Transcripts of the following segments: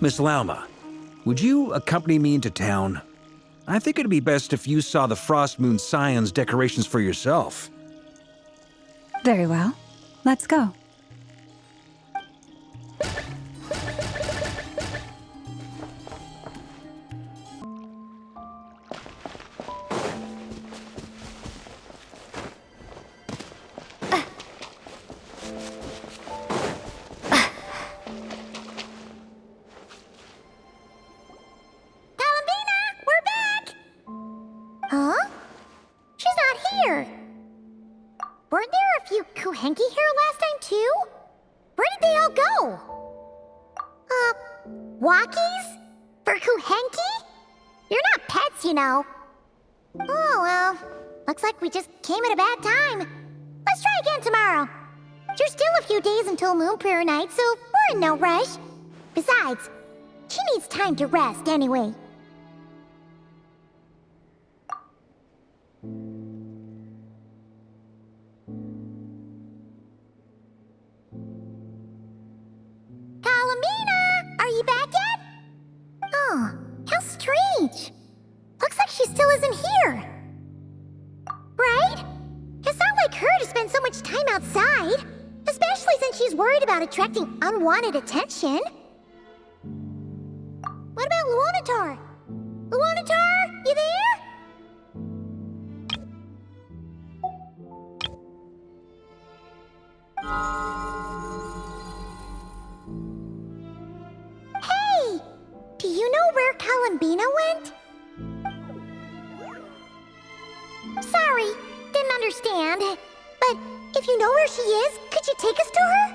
Miss Lauma, would you accompany me into town? I think it'd be best if you saw the Frost Moon Scion's decorations for yourself. Very well. Let's go. Walkies? For Kuhenki? You're not pets, you know. Oh, well. Looks like we just came at a bad time. Let's try again tomorrow. There's still a few days until Moon Prayer Night, so we're in no rush. Besides, she needs time to rest anyway. Oh, how strange. Looks like she still isn't here. Right? It's not like her to spend so much time outside, especially since she's worried about attracting unwanted attention. What about Luonatar? Luonatar, you there? Hey! Do you know where Columbina went? Sorry, didn't understand. But if you know where she is, could you take us to her?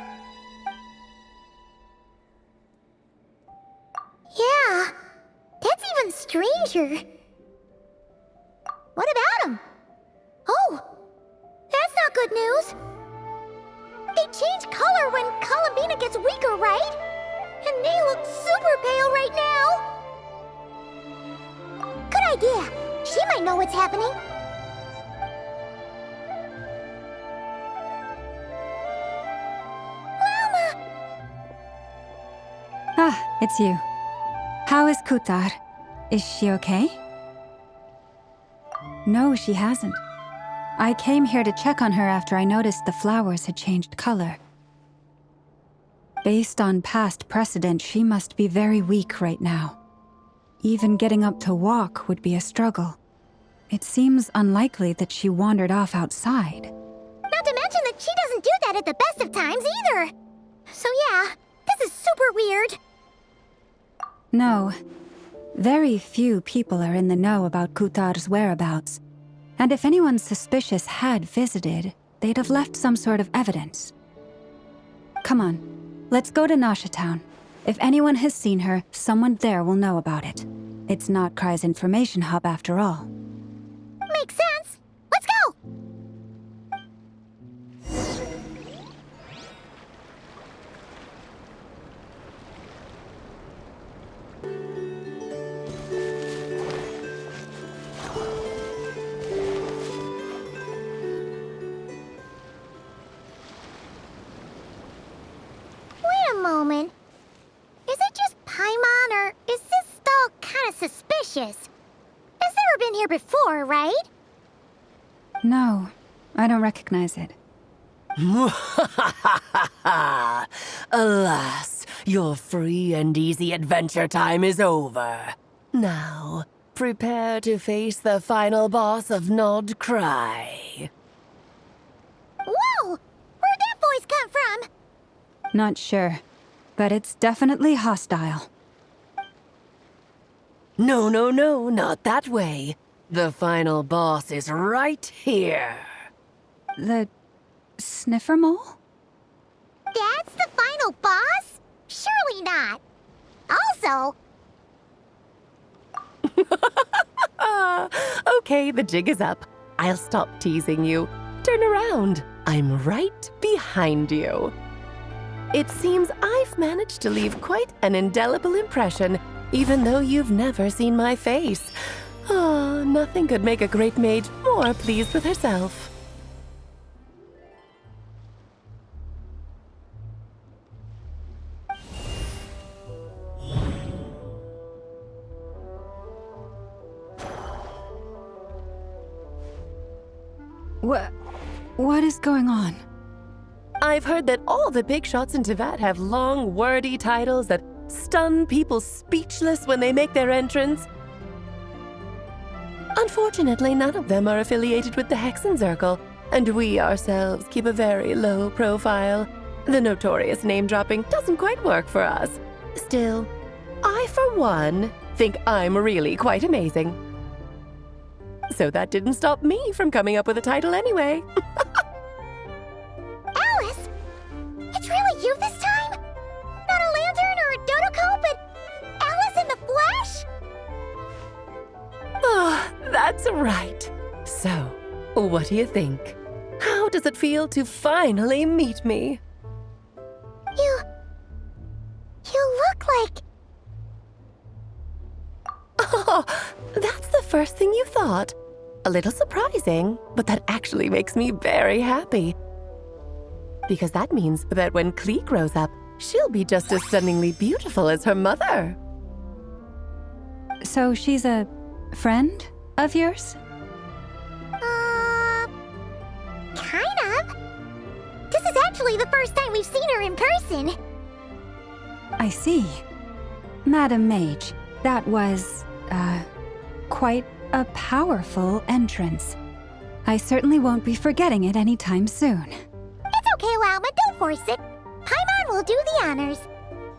Yeah, that's even stranger. What about him? Oh, that's not good news. They change color when Columbina gets weaker, right? And they look super pale right now. Good idea. She might know what's happening. Llama! Ah, it's you. How is Kutar? Is she okay? No, she hasn't. I came here to check on her after I noticed the flowers had changed color. Based on past precedent, she must be very weak right now. Even getting up to walk would be a struggle. It seems unlikely that she wandered off outside. Not to mention that she doesn't do that at the best of times either. So yeah, this is super weird. No. Very few people are in the know about Kutar's whereabouts. And if anyone suspicious had visited, they'd have left some sort of evidence. Come on, let's go to Nasha Town. If anyone has seen her, someone there will know about it. It's Nod-Krai's information hub after all. Makes sense. Let's go! Wait a moment. Is it just Paimon, or is this stall kind of suspicious? It's never been here before, right? No, I don't recognize it. Alas, your free and easy adventure time is over. Now, prepare to face the final boss of Nod-Krai. Whoa! Where'd that voice come from? Not sure, but it's definitely hostile. No, not that way. The final boss is right here. The sniffer mole? That's the final boss? Surely not. Also... Okay, the jig is up. I'll stop teasing you. Turn around. I'm right behind you. It seems I've managed to leave quite an indelible impression, even though you've never seen my face. Oh, nothing could make a great maid more pleased with herself. What is going on? I've heard that all the big shots in Teyvat have long, wordy titles that stun people speechless when they make their entrance. Unfortunately, none of them are affiliated with the Hexenzirkel, and we ourselves keep a very low profile. The notorious name-dropping doesn't quite work for us. Still, I, for one, think I'm really quite amazing. So that didn't stop me from coming up with a title anyway. Alice? It's really you this time? Not a lantern or a Dodoko, but Alice in the flesh? Oh, that's right. So, what do you think? How does it feel to finally meet me? You look like... Oh, that's the first thing you thought. A little surprising, but that actually makes me very happy. Because that means that when Klee grows up, she'll be just as stunningly beautiful as her mother. So she's a friend of yours? Kind of. This is actually the first time we've seen her in person. I see. Madam Mage, that was, quite a powerful entrance. I certainly won't be forgetting it anytime soon. It's okay, Lauma, don't force it. Paimon will do the honors.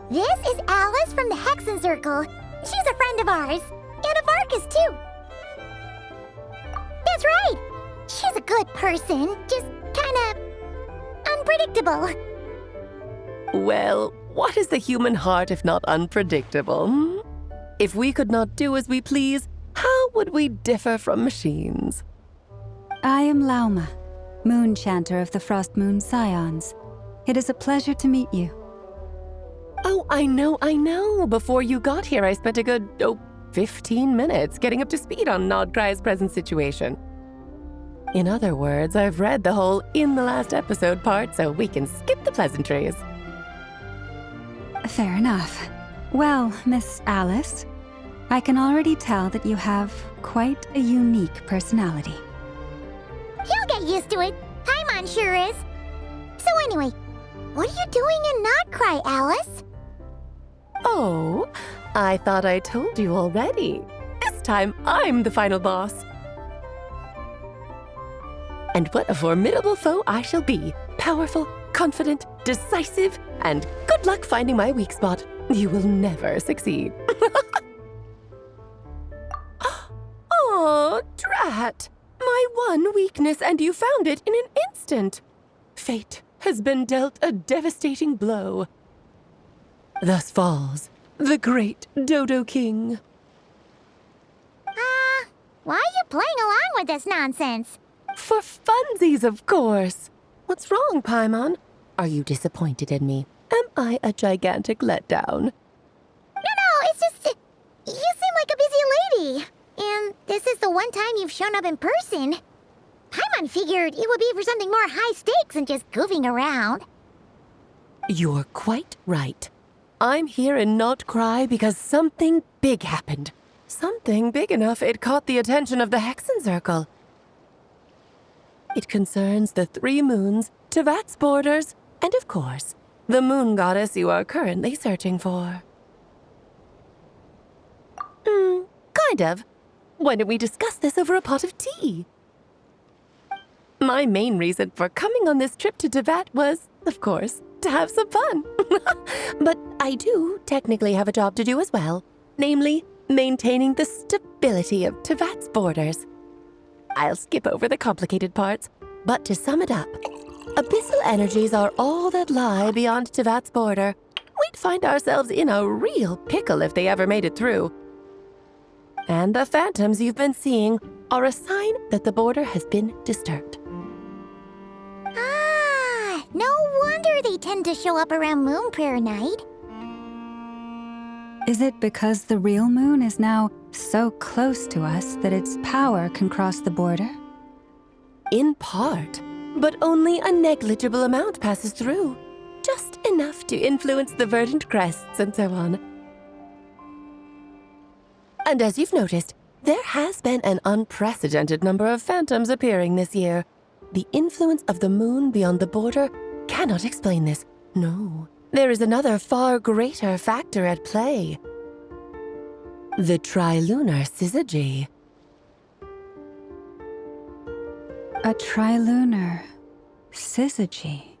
This is Alice from the Hexenzirkel. She's a friend of ours. And of Arcus, too. That's right. She's a good person, just kinda unpredictable. Well, what is the human heart if not unpredictable? Hmm? If we could not do as we please, how would we differ from machines? I am Lauma, Moon Chanter of the Frost Moon Scions. It is a pleasure to meet you. Oh, I know. Before you got here, I spent a good, 15 minutes getting up to speed on Nod-Krai's present situation. In other words, I've read the whole in the last episode part, so we can skip the pleasantries. Fair enough. Well, Miss Alice, I can already tell that you have quite a unique personality. He'll get used to it. Paimon sure is. So anyway, what are you doing in Nod-Krai, Alice? Oh, I thought I told you already. This time, I'm the final boss. And what a formidable foe I shall be. Powerful, confident, decisive, and good luck finding my weak spot. You will never succeed. Oh, drat! My one weakness, and you found it in an instant. Fate has been dealt a devastating blow. Thus falls the great Dodo King. Why are you playing along with this nonsense? For funsies, of course. What's wrong, Paimon? Are you disappointed in me? Am I a gigantic letdown? No, it's just... You seem like a busy lady. And this is the one time you've shown up in person. Paimon figured it would be for something more high stakes than just goofing around. You're quite right. I'm here in Nod-Krai because something big happened. Something big enough it caught the attention of the Hexenzirkel. It concerns the 3 moons, Teyvat's borders, and of course, the moon goddess you are currently searching for. Kind of. Why don't we discuss this over a pot of tea? My main reason for coming on this trip to Teyvat was, of course, to have some fun. But I do technically have a job to do as well, namely, maintaining the stability of Teyvat's borders. I'll skip over the complicated parts, but to sum it up, abyssal energies are all that lie beyond Teyvat's border. We'd find ourselves in a real pickle if they ever made it through. And the phantoms you've been seeing are a sign that the border has been disturbed. No wonder they tend to show up around Moon Prayer Night. Is it because the real moon is now so close to us that its power can cross the border? In part, but only a negligible amount passes through. Just enough to influence the verdant crests and so on. And as you've noticed, there has been an unprecedented number of phantoms appearing this year. The influence of the moon beyond the border cannot explain this. No, there is another far greater factor at play. The trilunar syzygy. A trilunar syzygy.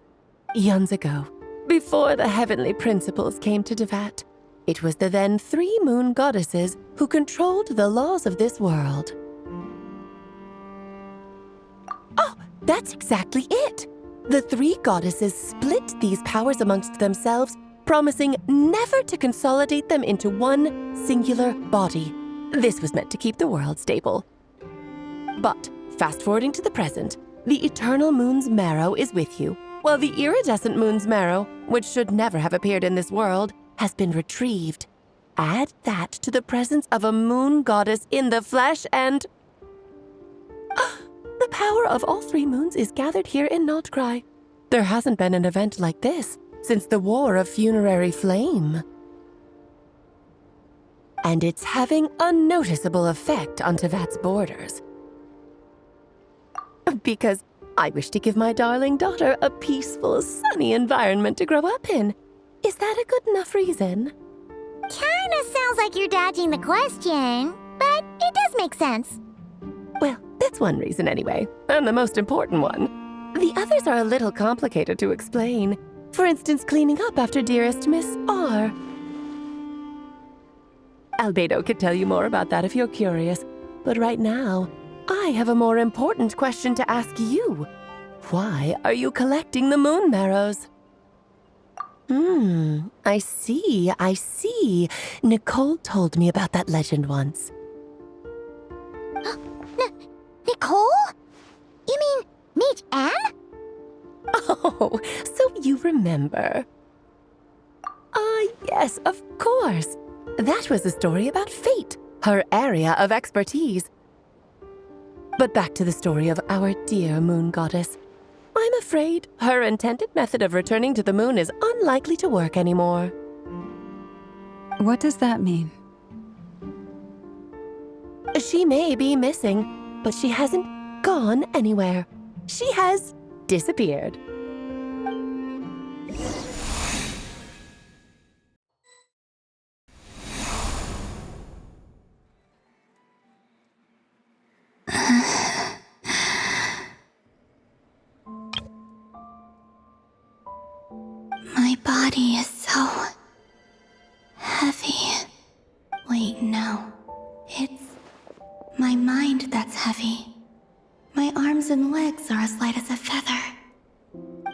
Eons ago, before the heavenly principles came to Devat, it was the then 3 moon goddesses who controlled the laws of this world. Oh, that's exactly it! The 3 goddesses split these powers amongst themselves, promising never to consolidate them into one singular body. This was meant to keep the world stable. But, fast-forwarding to the present, the eternal moon's marrow is with you, while the iridescent moon's marrow, which should never have appeared in this world, has been retrieved. Add that to the presence of a moon goddess in the flesh and... the power of all 3 moons is gathered here in Nod-Krai. There hasn't been an event like this since the War of Funerary Flame. And it's having a noticeable effect on Tevat's borders. Because I wish to give my darling daughter a peaceful, sunny environment to grow up in. Is that a good enough reason? Kinda sounds like you're dodging the question, but it does make sense. Well, that's one reason anyway, and the most important one. The others are a little complicated to explain. For instance, cleaning up after dearest Miss R. Albedo could tell you more about that if you're curious, but right now, I have a more important question to ask you. Why are you collecting the moon marrows? I see. Nicole told me about that legend once. Nicole? You mean Mage Anne? Oh, so you remember. Ah, yes, of course. That was a story about fate, her area of expertise. But back to the story of our dear moon goddess. I'm afraid her intended method of returning to the moon is unlikely to work anymore. What does that mean? She may be missing, but she hasn't gone anywhere. She has disappeared. My body is so heavy. Wait, no. It's my mind that's heavy. My arms and legs are as light as a feather.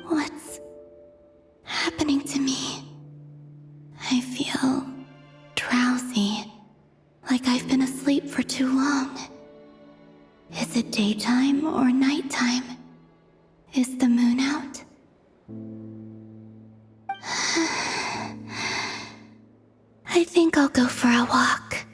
What's happening to me? I feel drowsy, like I've been asleep for too long. Is it daytime or nighttime? Is the moon out? I think I'll go for a walk.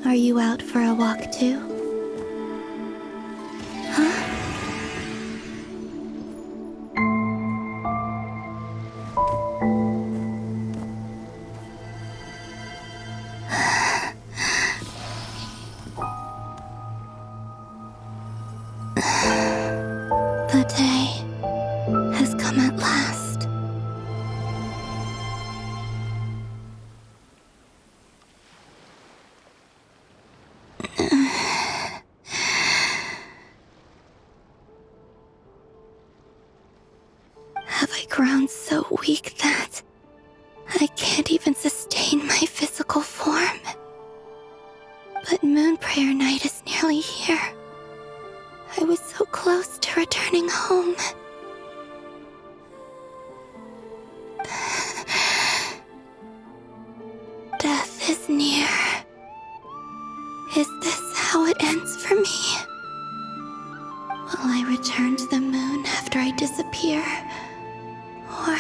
Are you out for a walk too? Huh? The day has come at last. Have I grown so weak that I can't even sustain my physical form? But Moon Prayer Night is nearly here. I was so close to returning home. Death is near. Is this how it ends for me? Will I return to the moon after I disappear? Or...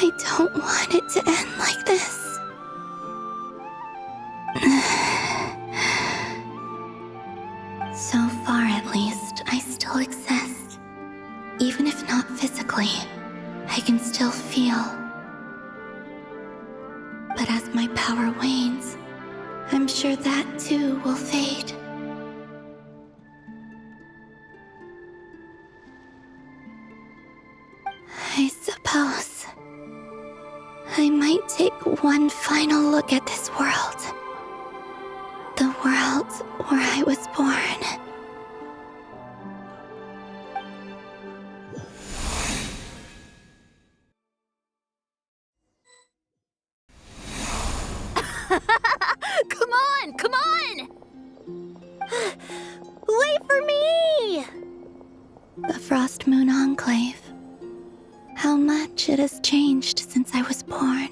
I don't want it to end like this. So far, at least, I still exist. Even if not physically, I can still feel. But as my power wanes, I'm sure that too will fade. I suppose I might take one final look at this world. The world where I was born. Come on, come on! Wait for me! The Frost Moon Enclave. How much it has changed since I was born.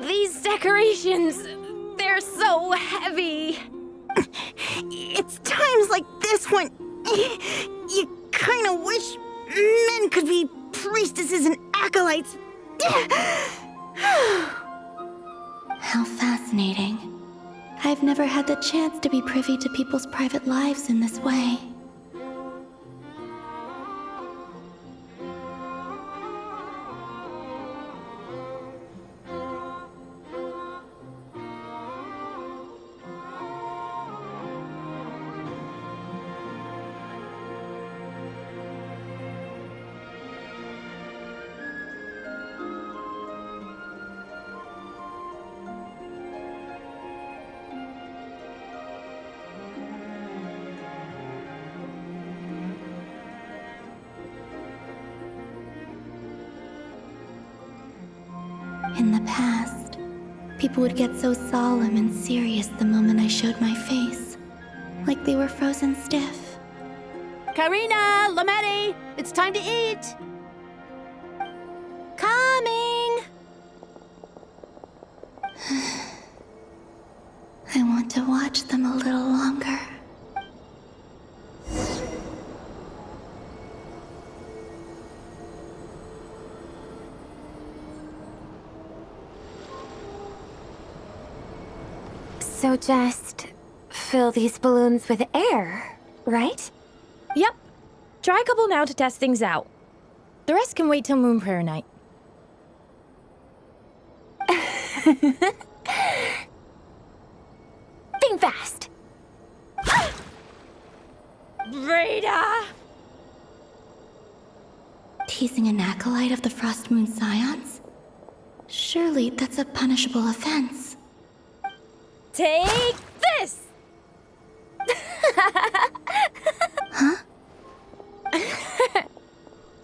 These decorations, they're so heavy. It's times like this when you kind of wish men could be priestesses and acolytes. How fascinating. I've never had the chance to be privy to people's private lives in this way. In the past, people would get so solemn and serious the moment I showed my face, like they were frozen stiff. Karina, Lametti, it's time to eat. Coming! I want to watch them a little longer. So just fill these balloons with air, right? Yep. Try a couple now to test things out. The rest can wait till Moon Prayer Night. Think fast. Rita! Teasing an acolyte of the Frost Moon Scions? Surely that's a punishable offense. Take this! Huh?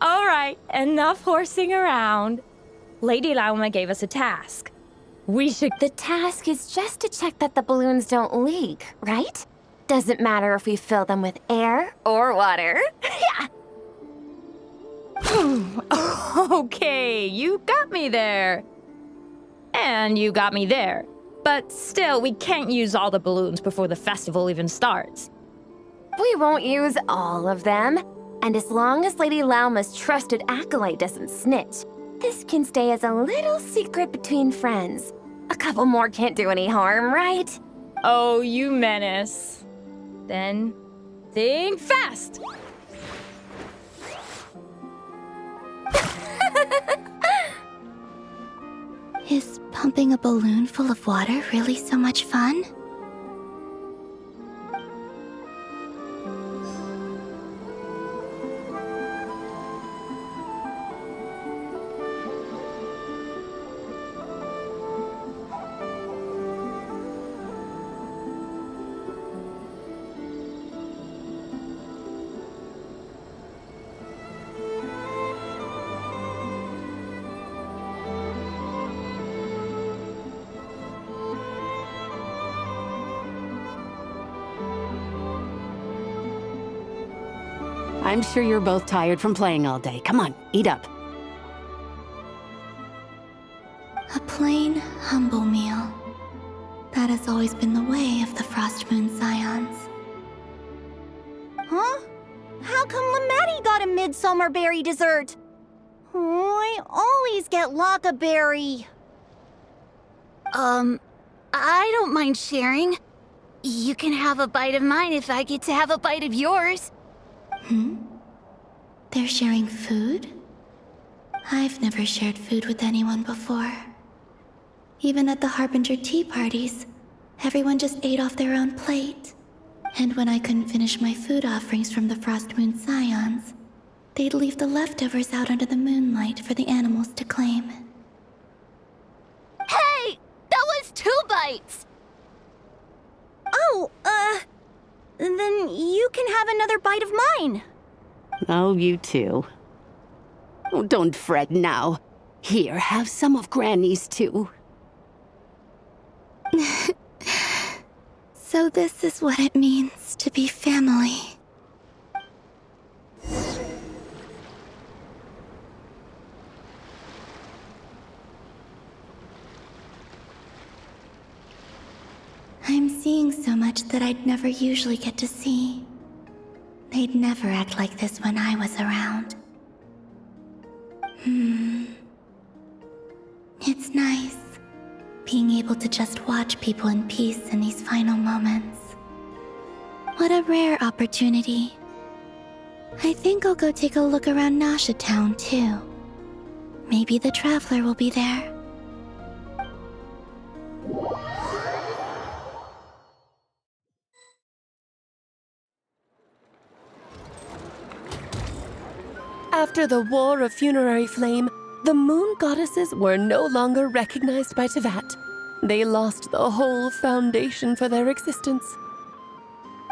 All right, enough horsing around. Lady Lauma gave us a task. We should... The task is just to check that the balloons don't leak, right? Doesn't matter if we fill them with air or water. Yeah. Okay, you got me there. And you got me there. But still, we can't use all the balloons before the festival even starts. We won't use all of them. And as long as Lady Lauma's trusted acolyte doesn't snitch, this can stay as a little secret between friends. A couple more can't do any harm, right? Oh, you menace. Then, think fast! Is pumping a balloon full of water really so much fun? I'm sure you're both tired from playing all day. Come on, eat up. A plain, humble meal. That has always been the way of the Frost Moon Scions. Huh? How come Lametti got a midsummer berry dessert? Oh, I always get Lockaberry. I don't mind sharing. You can have a bite of mine if I get to have a bite of yours. They're sharing food? I've never shared food with anyone before. Even at the Harbinger tea parties, everyone just ate off their own plate. And when I couldn't finish my food offerings from the Frost Moon Scions, they'd leave the leftovers out under the moonlight for the animals to claim. Hey! That was 2 bites! Oh, then you can have another bite of mine. Oh, you too. Oh, don't fret now. Here, have some of Granny's too. So this is what it means to be family. I'm seeing so much that I'd never usually get to see. They'd never act like this when I was around. It's nice, being able to just watch people in peace in these final moments. What a rare opportunity. I think I'll go take a look around Nasha Town, too. Maybe the Traveler will be there. After the War of Funerary Flame, the moon goddesses were no longer recognized by Teyvat. They lost the whole foundation for their existence.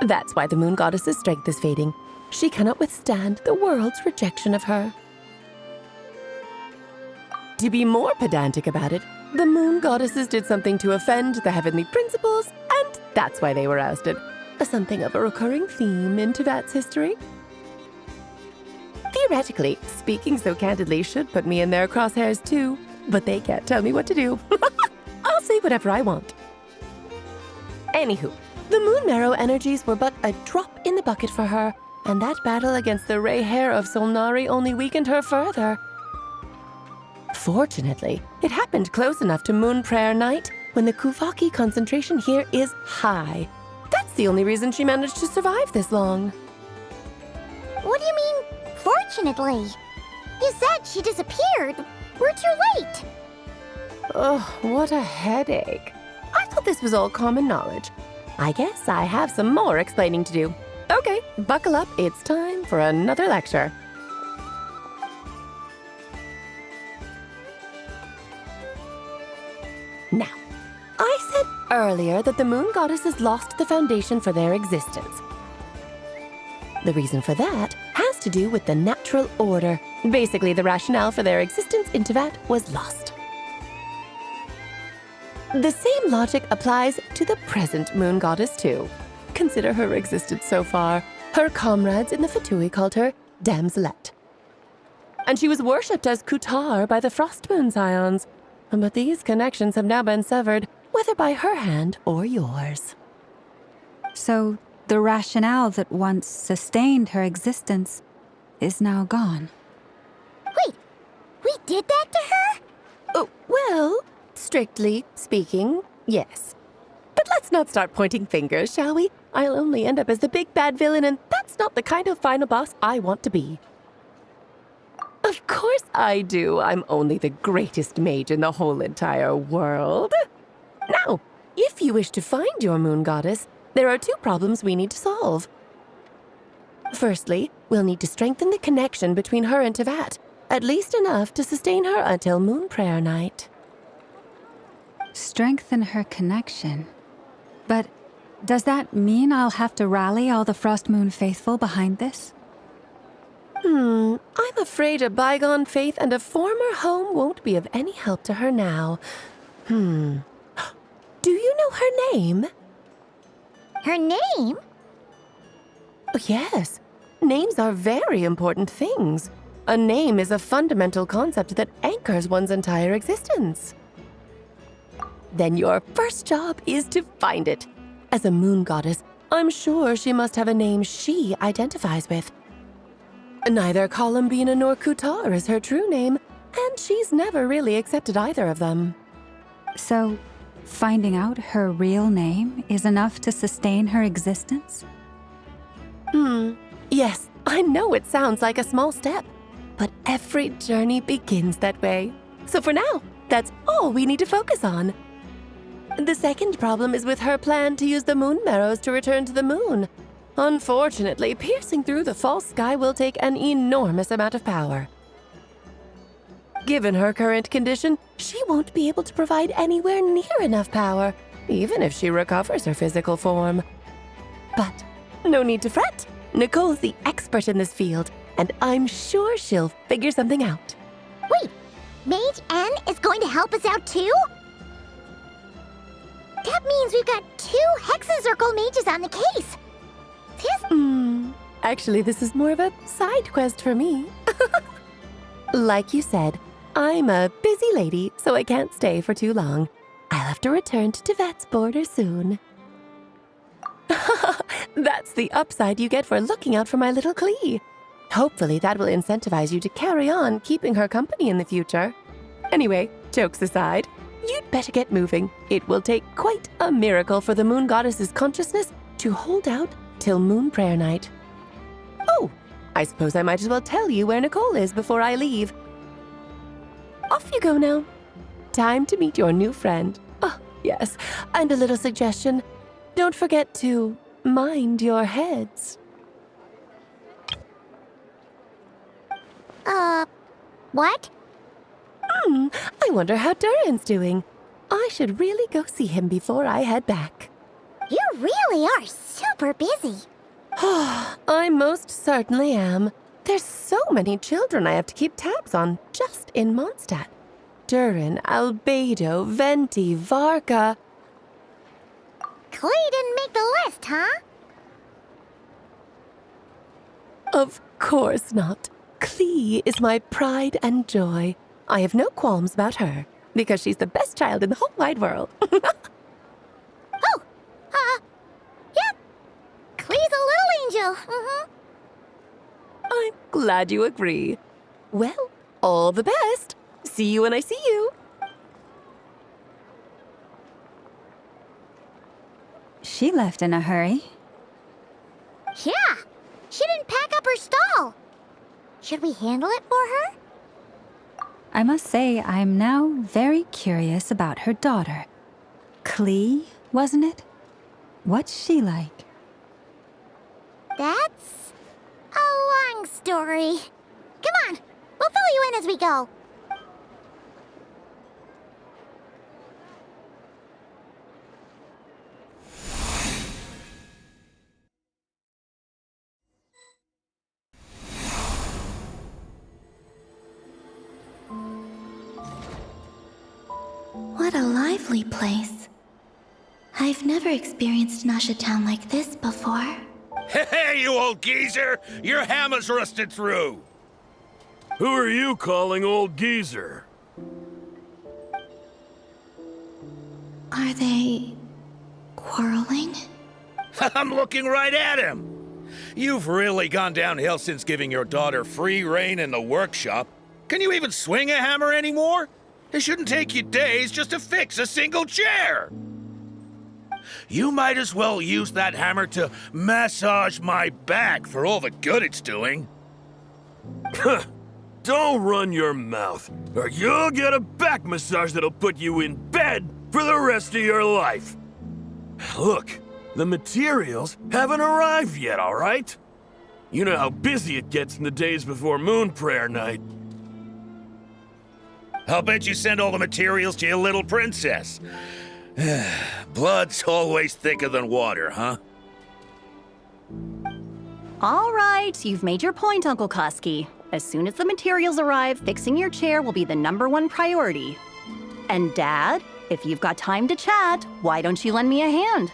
That's why the moon goddess's strength is fading. She cannot withstand the world's rejection of her. To be more pedantic about it, the moon goddesses did something to offend the heavenly principles, and that's why they were ousted. Something of a recurring theme in Teyvat's history. Theoretically, speaking so candidly should put me in their crosshairs too, but they can't tell me what to do. I'll say whatever I want. Anywho, the Moon Marrow energies were but a drop in the bucket for her, and that battle against the Ray Hair of Solnarі only weakened her further. Fortunately, it happened close enough to Moon Prayer Night when the Kuvaki concentration here is high. That's the only reason she managed to survive this long. What do you mean, fortunately? You said she disappeared. We're too late. Ugh, what a headache. I thought this was all common knowledge. I guess I have some more explaining to do. Okay, buckle up, it's time for another lecture. Now, I said earlier that the moon goddesses lost the foundation for their existence. The reason for that has to do with the natural order. Basically, the rationale for their existence in Teyvat was lost. The same logic applies to the present moon goddess too. Consider her existence so far. Her comrades in the Fatui called her Damselette. And she was worshipped as Kutar by the Frost Moon Scions. But these connections have now been severed, whether by her hand or yours. So the rationale that once sustained her existence is now gone. Wait, we did that to her? Oh, well, strictly speaking, yes. But let's not start pointing fingers, shall we? I'll only end up as the big bad villain, and that's not the kind of final boss I want to be. Of course I do. I'm only the greatest mage in the whole entire world. Now, if you wish to find your moon goddess, there are 2 problems we need to solve. Firstly, we'll need to strengthen the connection between her and Teyvat, at least enough to sustain her until Moon Prayer Night. Strengthen her connection. But does that mean I'll have to rally all the Frost Moon faithful behind this? I'm afraid a bygone faith and a former home won't be of any help to her now. Do you know her name? Her name? Oh, yes. Names are very important things. A name is a fundamental concept that anchors one's entire existence. Then your first job is to find it. As a moon goddess, I'm sure she must have a name she identifies with. Neither Columbina nor Kutar is her true name, and she's never really accepted either of them. So, Finding out her real name is enough to sustain her existence? Yes, I know it sounds like a small step, but every journey begins that way. So for now, that's all we need to focus on. The second problem is with her plan to use the moon marrows to return to the moon. Unfortunately, piercing through the false sky will take an enormous amount of power. Given her current condition, she won't be able to provide anywhere near enough power, even if she recovers her physical form. But no need to fret. Nicole's the expert in this field, and I'm sure she'll figure something out. Wait, Mage N is going to help us out too? That means we've got 2 Hexacircle mages on the case. Actually, this is more of a side quest for me. Like you said, I'm a busy lady, so I can't stay for too long. I'll have to return to Tibet's border soon. That's the upside you get for looking out for my little Klee. Hopefully that will incentivize you to carry on keeping her company in the future. Anyway, jokes aside, you'd better get moving. It will take quite a miracle for the moon goddess's consciousness to hold out till moon prayer night. Oh, I suppose I might as well tell you where Nicole is before I leave. Off you go now. Time to meet your new friend. Oh, yes, and a little suggestion. Don't forget to mind your heads. What? I wonder how Durin's doing. I should really go see him before I head back. You really are super busy. I most certainly am. There's so many children I have to keep tabs on just in Mondstadt. Durin, Albedo, Venti, Varka. Klee didn't make the list, huh? Of course not. Klee is my pride and joy. I have no qualms about her, because she's the best child in the whole wide world. Yeah. Klee's a little angel. I'm glad you agree. Well, all the best. See you when I see you. She left in a hurry. Yeah. She didn't pack up her stall. Should we handle it for her? I must say, I'm now very curious about her daughter. Klee, wasn't it? What's she like? That's a long story. Come on, we'll fill you in as we go. What a lively place. I've never experienced Nasha Town like this before. Hey, you old geezer! Your hammer's rusted through! Who are you calling old geezer? Are they quarreling? I'm looking right at him! You've really gone downhill since giving your daughter free rein in the workshop. Can you even swing a hammer anymore? It shouldn't take you days just to fix a single chair! You might as well use that hammer to massage my back for all the good it's doing. Don't run your mouth, or you'll get a back massage that'll put you in bed for the rest of your life. Look, the materials haven't arrived yet, all right? You know how busy it gets in the days before moon prayer night. I'll bet you send all the materials to your little princess. Blood's always thicker than water, huh? All right, you've made your point, Uncle Koski. As soon as the materials arrive, fixing your chair will be the #1 priority. And Dad, if you've got time to chat, why don't you lend me a hand,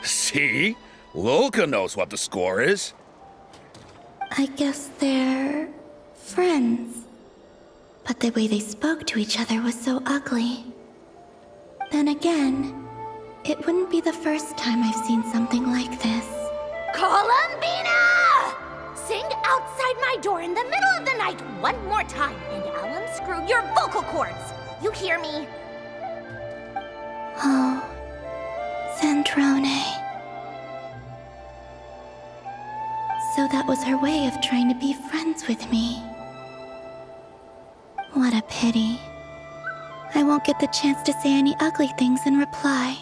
See? Lolka knows what the score is. I guess they're friends. But the way they spoke to each other was so ugly. Then again, it wouldn't be the first time I've seen something like this. Columbina! Sing outside my door in the middle of the night one more time, and I'll unscrew your vocal cords. You hear me? Drone. So that was her way of trying to be friends with me. What a pity. I won't get the chance to say any ugly things in reply.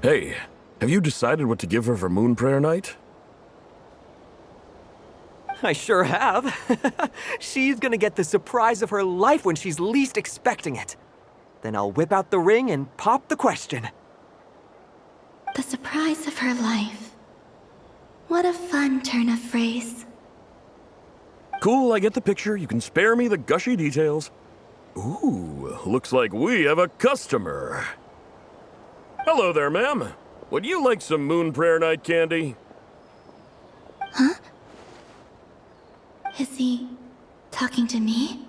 Hey, have you decided what to give her for Moon Prayer Night? I sure have. She's gonna get the surprise of her life when she's least expecting it. Then I'll whip out the ring and pop the question. The surprise of her life. What a fun turn of phrase. Cool, I get the picture. You can spare me the gushy details. Ooh, looks like we have a customer. Hello there, ma'am. Would you like some Moon Prayer Night candy? Huh? Is he talking to me?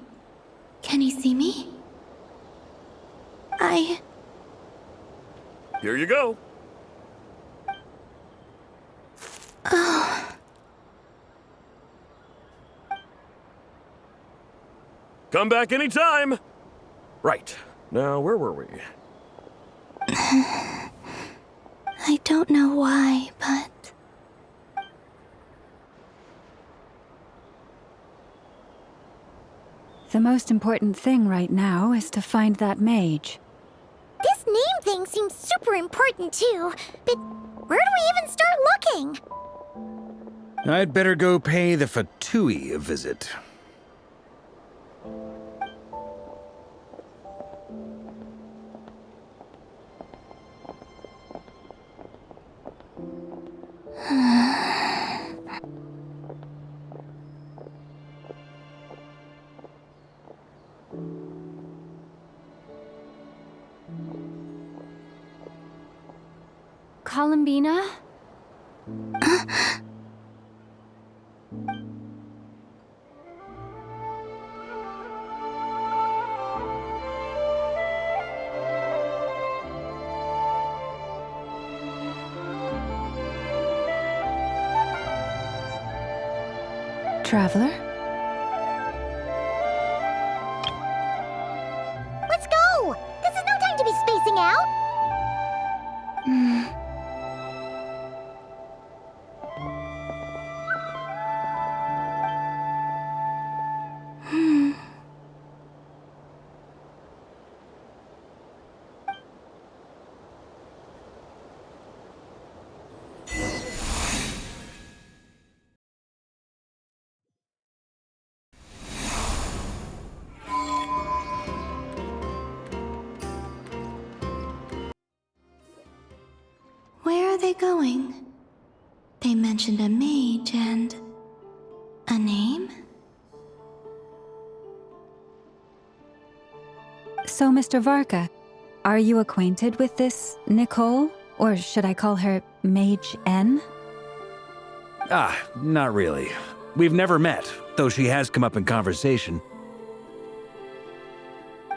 Can he see me? Here you go. Oh. Come back anytime. Right. Now, where were we? I don't know why, but... The most important thing right now is to find that mage. This name thing seems super important too, but where do we even start looking? I'd better go pay the Fatui a visit. Columbina? Traveler? Let's go! This is no time to be spacing out! Where are they going? They mentioned a mage and... a name? So, Mr. Varka, are you acquainted with this Nicole? Or should I call her Mage N? Not really. We've never met, though she has come up in conversation.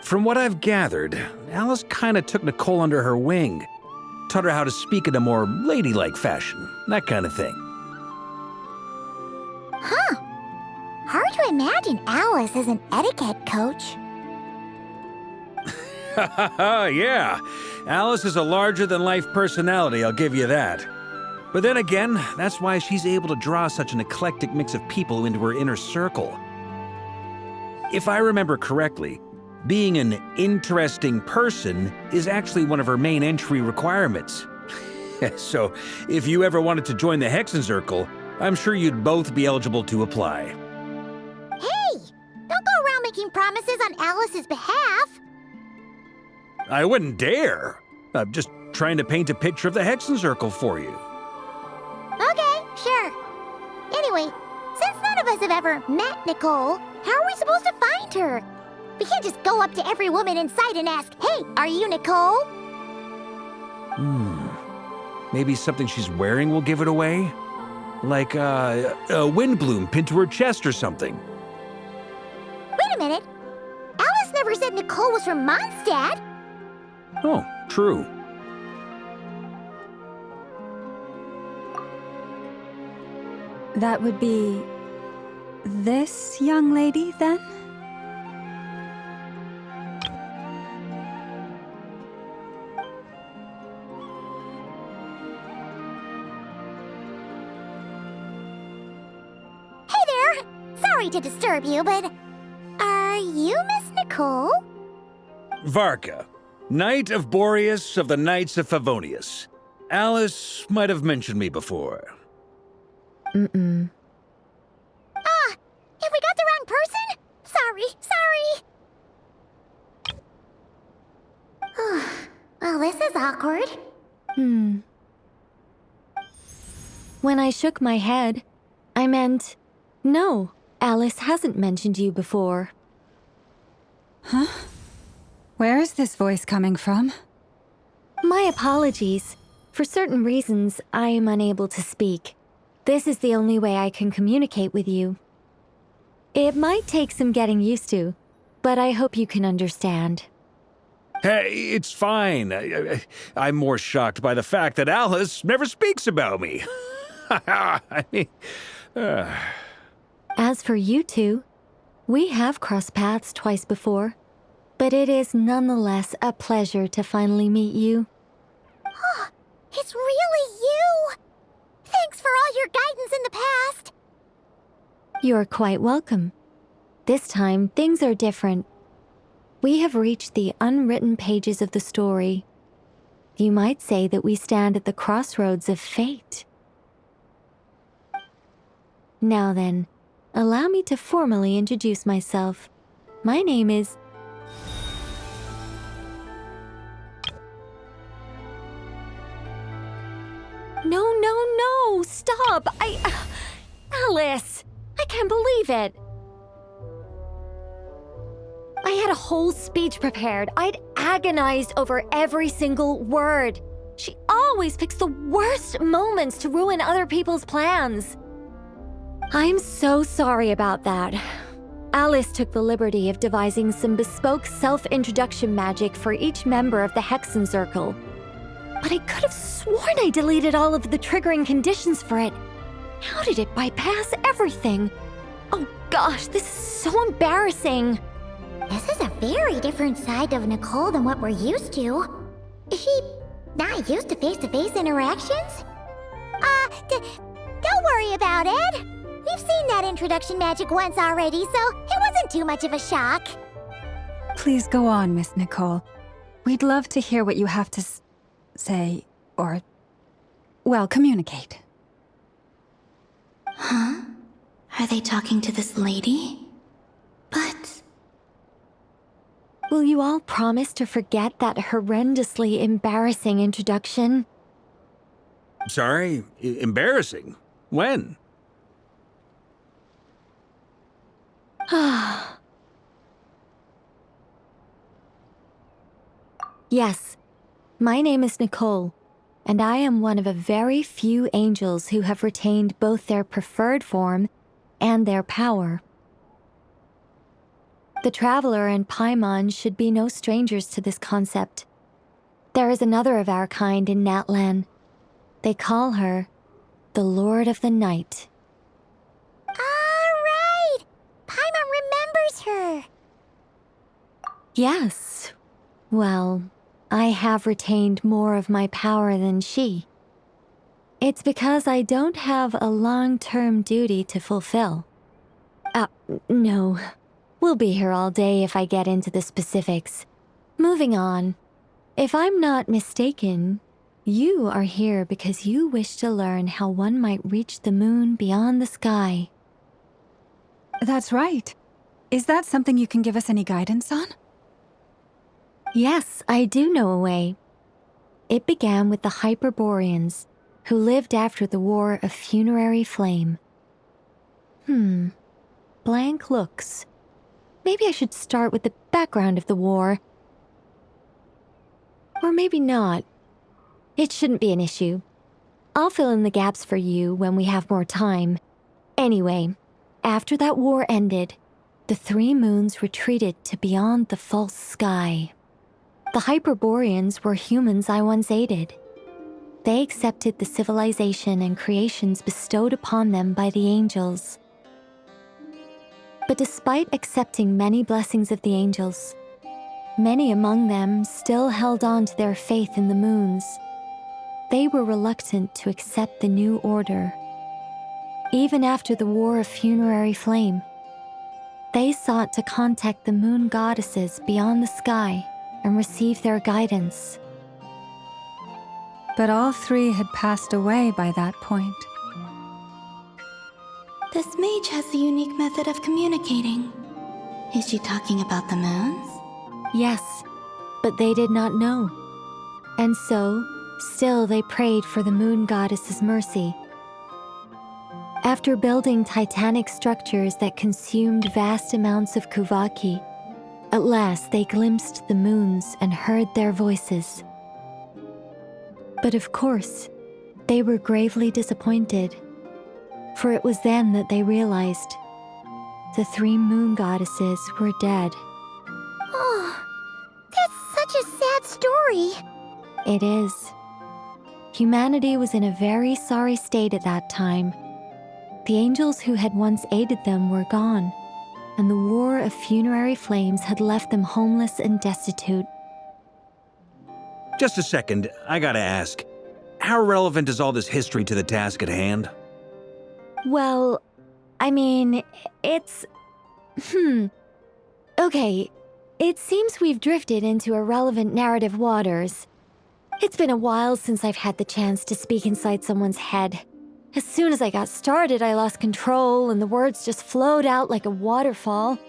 From what I've gathered, Alice kinda took Nicole under her wing. Taught her how to speak in a more ladylike fashion, that kind of thing. Huh. Hard to imagine Alice as an etiquette coach. Yeah, Alice is a larger-than-life personality, I'll give you that. But then again, that's why she's able to draw such an eclectic mix of people into her inner circle. If I remember correctly, being an interesting person is actually one of her main entry requirements. So, if you ever wanted to join the Hexenzirkel, I'm sure you'd both be eligible to apply. Hey! Don't go around making promises on Alice's behalf! I wouldn't dare. I'm just trying to paint a picture of the Hexenzirkel for you. Okay, sure. Anyway, since none of us have ever met Nicole, how are we supposed to find her? We can't just go up to every woman in sight and ask, "Hey, are you Nicole?" Maybe something she's wearing will give it away? Like, a windbloom pinned to her chest or something. Wait a minute. Alice never said Nicole was from Mondstadt. Oh, true. That would be this young lady, then? Hey there! Sorry to disturb you, but are you Miss Nicole? Varka, Knight of Boreas of the Knights of Favonius. Alice might have mentioned me before. Have we got the wrong person? Sorry. Well, this is awkward. When I shook my head, I meant, no, Alice hasn't mentioned you before. Huh? Where is this voice coming from? My apologies. For certain reasons, I am unable to speak. This is the only way I can communicate with you. It might take some getting used to, but I hope you can understand. Hey, it's fine. I'm more shocked by the fact that Alice never speaks about me. I mean, As for you two, we have crossed paths twice before, but it is nonetheless a pleasure to finally meet you. It's really you! Thanks for all your guidance in the past! You're quite welcome. This time, things are different. We have reached the unwritten pages of the story. You might say that we stand at the crossroads of fate. Now then, allow me to formally introduce myself. My name is... No, stop! Alice! I can't believe it! I had a whole speech prepared. I'd agonized over every single word. She always picks the worst moments to ruin other people's plans. I'm so sorry about that. Alice took the liberty of devising some bespoke self-introduction magic for each member of the Hexen Circle. But I could have sworn I deleted all of the triggering conditions for it. How did it bypass everything? Oh gosh, this is so embarrassing. This is a very different side of Nicole than what we're used to. Is she not used to face-to-face interactions? Don't worry about it. We've seen that introduction magic once already, so it wasn't too much of a shock. Please go on, Miss Nicole. We'd love to hear what you have to say, or, well, communicate. Huh? Are they talking to this lady? But... Will you all promise to forget that horrendously embarrassing introduction? sorry, embarrassing. When? Yes, my name is Nicole, and I am one of a very few angels who have retained both their preferred form and their power. The Traveler and Paimon should be no strangers to this concept. There is another of our kind in Natlan. They call her the Lord of the Night. Right! Paimon remembers her! Yes. Well, I have retained more of my power than she. It's because I don't have a long-term duty to fulfill. No. We'll be here all day if I get into the specifics. Moving on. If I'm not mistaken, you are here because you wish to learn how one might reach the moon beyond the sky. That's right. Is that something you can give us any guidance on? Yes, I do know a way. It began with the Hyperboreans, who lived after the War of Funerary Flame. Blank looks. Maybe I should start with the background of the war. Or maybe not. It shouldn't be an issue. I'll fill in the gaps for you when we have more time. Anyway, after that war ended, the three moons retreated to beyond the false sky. The Hyperboreans were humans I once aided. They accepted the civilization and creations bestowed upon them by the angels. But despite accepting many blessings of the angels, many among them still held on to their faith in the moons. They were reluctant to accept the new order. Even after the War of Funerary Flame, they sought to contact the moon goddesses beyond the sky and receive their guidance. But all three had passed away by that point. This mage has a unique method of communicating. Is she talking about the moons? Yes, but they did not know. And so, still they prayed for the moon goddess's mercy. After building titanic structures that consumed vast amounts of kuvaki, at last they glimpsed the moons and heard their voices. But of course, they were gravely disappointed, for it was then that they realized the three moon goddesses were dead. Oh, that's such a sad story. It is. Humanity was in a very sorry state at that time. The angels who had once aided them were gone, and the War of Funerary Flames had left them homeless and destitute. Just a second, I gotta ask. How relevant is all this history to the task at hand? Well, I mean, it's... Okay, it seems we've drifted into irrelevant narrative waters. It's been a while since I've had the chance to speak inside someone's head. As soon as I got started, I lost control and the words just flowed out like a waterfall.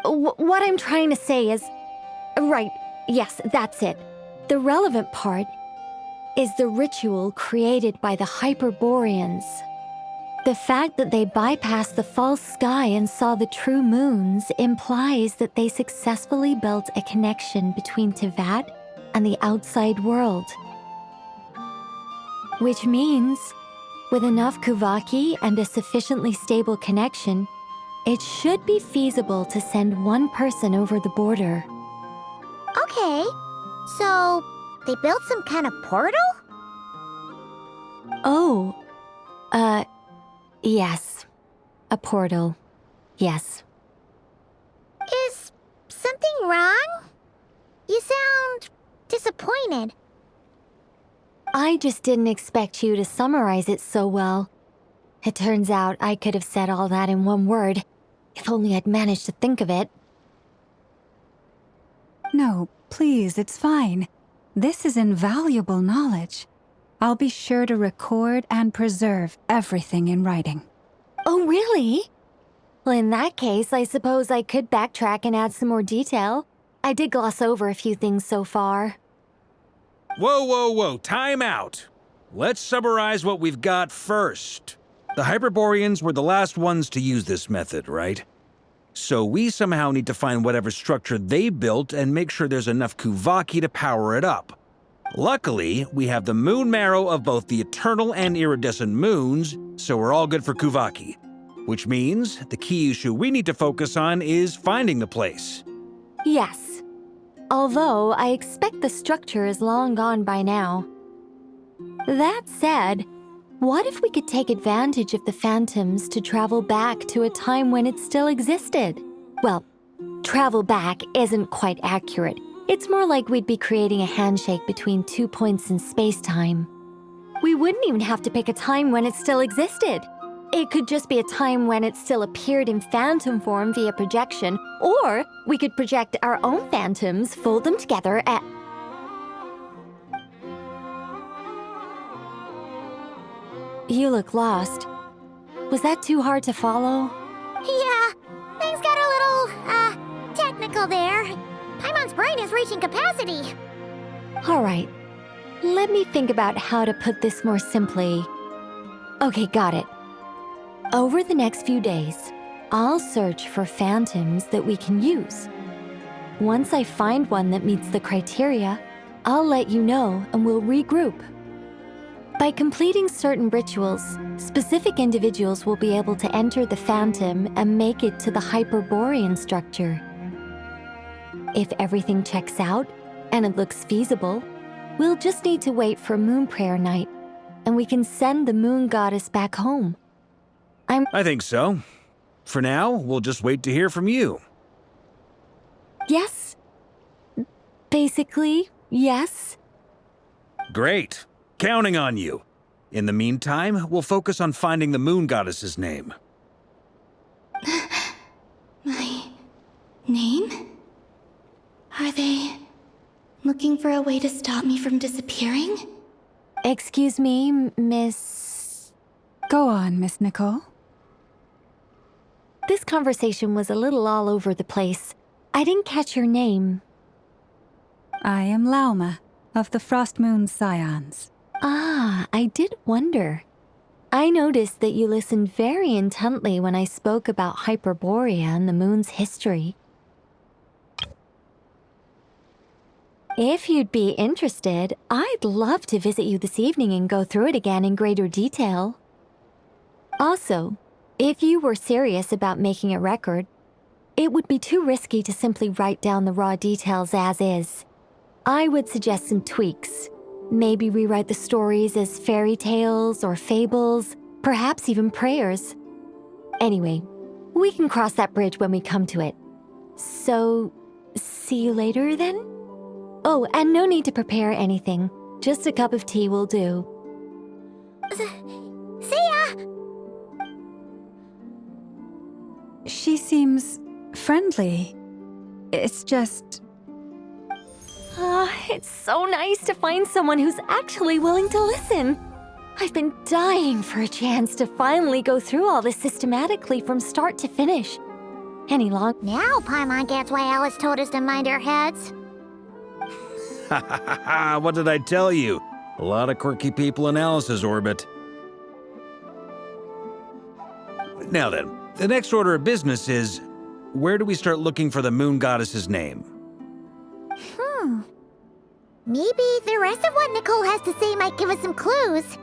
What I'm trying to say is... Right, yes, that's it. The relevant part is the ritual created by the Hyperboreans. The fact that they bypassed the false sky and saw the true moons implies that they successfully built a connection between Teyvat and the outside world. Which means, with enough kuvaki and a sufficiently stable connection, it should be feasible to send one person over the border. Okay, so they built some kind of portal? Oh, yes. A portal. Yes. Is something wrong? You sound disappointed. I just didn't expect you to summarize it so well. It turns out I could have said all that in one word, if only I'd managed to think of it. No, please, it's fine. This is invaluable knowledge. I'll be sure to record and preserve everything in writing. Oh, really? Well, in that case, I suppose I could backtrack and add some more detail. I did gloss over a few things so far. Whoa, time out. Let's summarize what we've got first. The Hyperboreans were the last ones to use this method, right? So we somehow need to find whatever structure they built and make sure there's enough kuvaki to power it up. Luckily, we have the moon marrow of both the eternal and iridescent moons, so we're all good for kuvaki. Which means the key issue we need to focus on is finding the place. Yes. Although I expect the structure is long gone by now. That said, what if we could take advantage of the phantoms to travel back to a time when it still existed? Well, travel back isn't quite accurate. It's more like we'd be creating a handshake between 2 points in space-time. We wouldn't even have to pick a time when it still existed. It could just be a time when it still appeared in phantom form via projection, or we could project our own phantoms, fold them together, and... You look lost. Was that too hard to follow? Yeah, things got a little, technical there. Paimon's brain is reaching capacity. All right. Let me think about how to put this more simply. Okay, got it. Over the next few days, I'll search for phantoms that we can use. Once I find one that meets the criteria, I'll let you know and we'll regroup. By completing certain rituals, specific individuals will be able to enter the phantom and make it to the Hyperborean structure. If everything checks out and it looks feasible, we'll just need to wait for Moon Prayer Night, and we can send the Moon Goddess back home. I think so. For now, we'll just wait to hear from you. Yes. Basically, yes. Great. Counting on you. In the meantime, we'll focus on finding the Moon Goddess's name. My name? Are they looking for a way to stop me from disappearing? Excuse me, Miss... Go on, Miss Nicole. This conversation was a little all over the place. I didn't catch your name. I am Lauma, of the Frost Moon Scions. Ah, I did wonder. I noticed that you listened very intently when I spoke about Hyperborea and the moon's history. If you'd be interested, I'd love to visit you this evening and go through it again in greater detail. Also, if you were serious about making a record, it would be too risky to simply write down the raw details as is. I would suggest some tweaks. Maybe rewrite the stories as fairy tales or fables, perhaps even prayers. Anyway, we can cross that bridge when we come to it. So, see you later then? Oh, and no need to prepare anything. Just a cup of tea will do. See ya! She seems friendly. It's just... It's so nice to find someone who's actually willing to listen. I've been dying for a chance to finally go through all this systematically from start to finish. Now Paimon gets why Alice told us to mind our heads. What did I tell you? A lot of quirky people in Alice's orbit. Now then, the next order of business is, where do we start looking for the Moon Goddess's name? Maybe the rest of what Nicole has to say might give us some clues.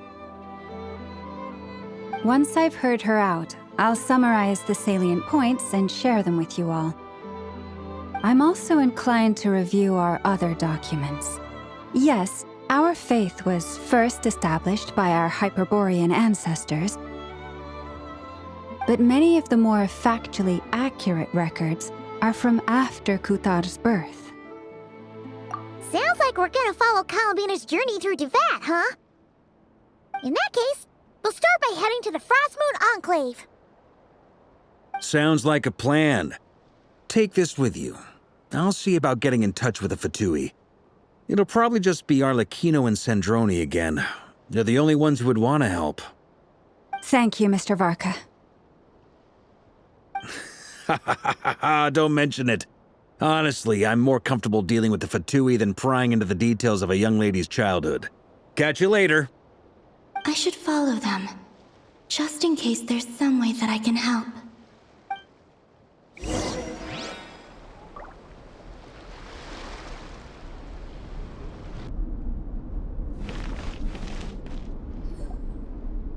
Once I've heard her out, I'll summarize the salient points and share them with you all. I'm also inclined to review our other documents. Yes, our faith was first established by our Hyperborean ancestors, but many of the more factually accurate records are from after Kutar's birth. Sounds like we're gonna follow Columbina's journey through Devat, huh? In that case, we'll start by heading to the Frost Moon Enclave. Sounds like a plan. Take this with you. I'll see about getting in touch with the Fatui. It'll probably just be Arlecchino and Sandroni again. They're the only ones who would want to help. Thank you, Mr. Varka. Don't mention it. Honestly, I'm more comfortable dealing with the Fatui than prying into the details of a young lady's childhood. Catch you later. I should follow them, just in case there's some way that I can help.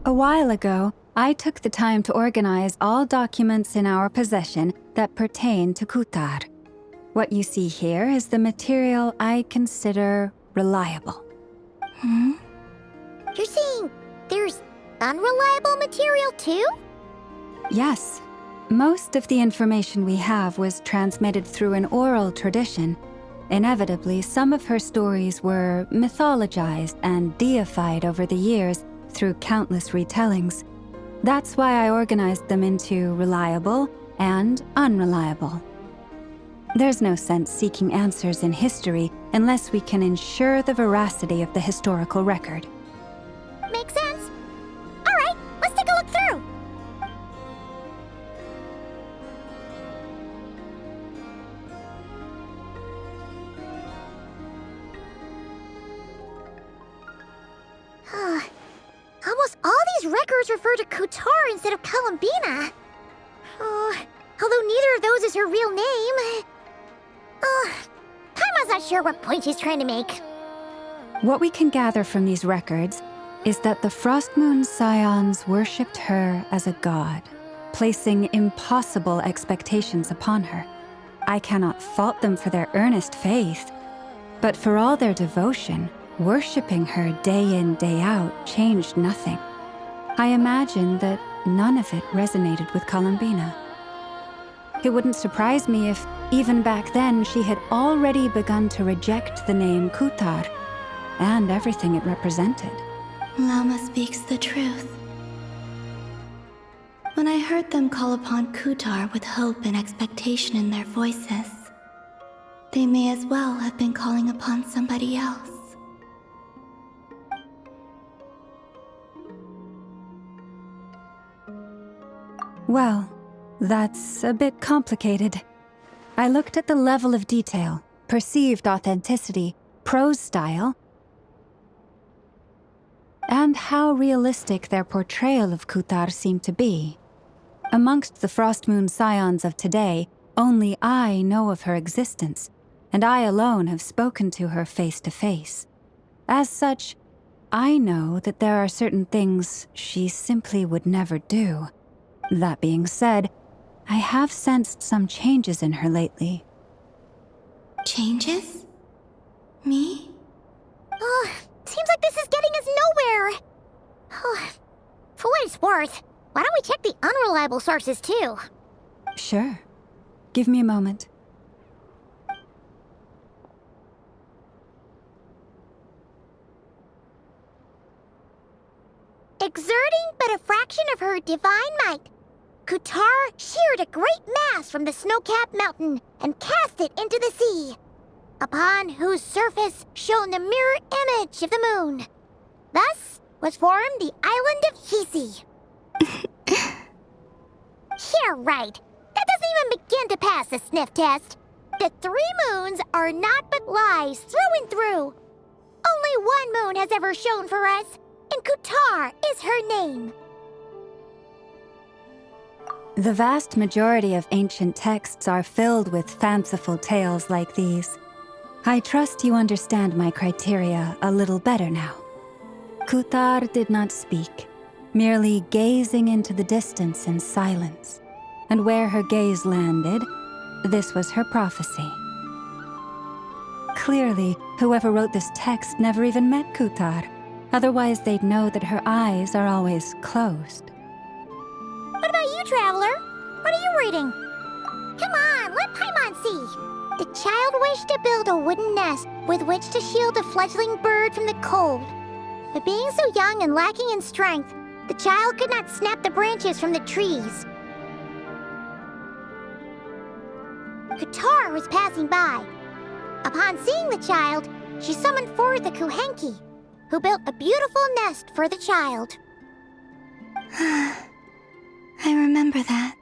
A while ago, I took the time to organize all documents in our possession that pertain to Kutar. What you see here is the material I consider reliable. You're saying there's unreliable material too? Yes. Most of the information we have was transmitted through an oral tradition. Inevitably, some of her stories were mythologized and deified over the years through countless retellings. That's why I organized them into reliable and unreliable. There's no sense seeking answers in history unless we can ensure the veracity of the historical record. Makes sense. All right, let's take a look through. Almost all these records refer to Kutar instead of Columbina. Although neither of those is her real name. Paimon's not sure what point she's trying to make. What we can gather from these records is that the Frost Moon Scions worshipped her as a god, placing impossible expectations upon her. I cannot fault them for their earnest faith, but for all their devotion, worshipping her day in, day out changed nothing. I imagine that none of it resonated with Columbina. It wouldn't surprise me if, even back then, she had already begun to reject the name Kutar and everything it represented. Lama speaks the truth. When I heard them call upon Kutar with hope and expectation in their voices, they may as well have been calling upon somebody else. Well, that's a bit complicated. I looked at the level of detail, perceived authenticity, prose style, and how realistic their portrayal of Kutar seemed to be. Amongst the Frostmoon scions of today, only I know of her existence, and I alone have spoken to her face to face. As such, I know that there are certain things she simply would never do. That being said, I have sensed some changes in her lately. Changes? Me? Oh, seems like this is getting us nowhere. Oh, for what it's worth, why don't we check the unreliable sources too? Sure. Give me a moment. Exerting but a fraction of her divine might, Kutar sheared a great mass from the snow-capped mountain and cast it into the sea, upon whose surface shone the mirror image of the moon. Thus was formed the island of Hisi. Yeah, right. That doesn't even begin to pass the sniff test. The 3 moons are naught but lies through and through. Only one moon has ever shone for us, and Kutar is her name. The vast majority of ancient texts are filled with fanciful tales like these. I trust you understand my criteria a little better now. Kutar did not speak, merely gazing into the distance in silence. And where her gaze landed, this was her prophecy. Clearly, whoever wrote this text never even met Kutar. Otherwise, they'd know that her eyes are always closed. What about you, Traveler? What are you reading? Come on, let Paimon see. The child wished to build a wooden nest with which to shield a fledgling bird from the cold. But being so young and lacking in strength, the child could not snap the branches from the trees. Kutar was passing by. Upon seeing the child, she summoned forth the Kuhenki, who built a beautiful nest for the child. I remember that.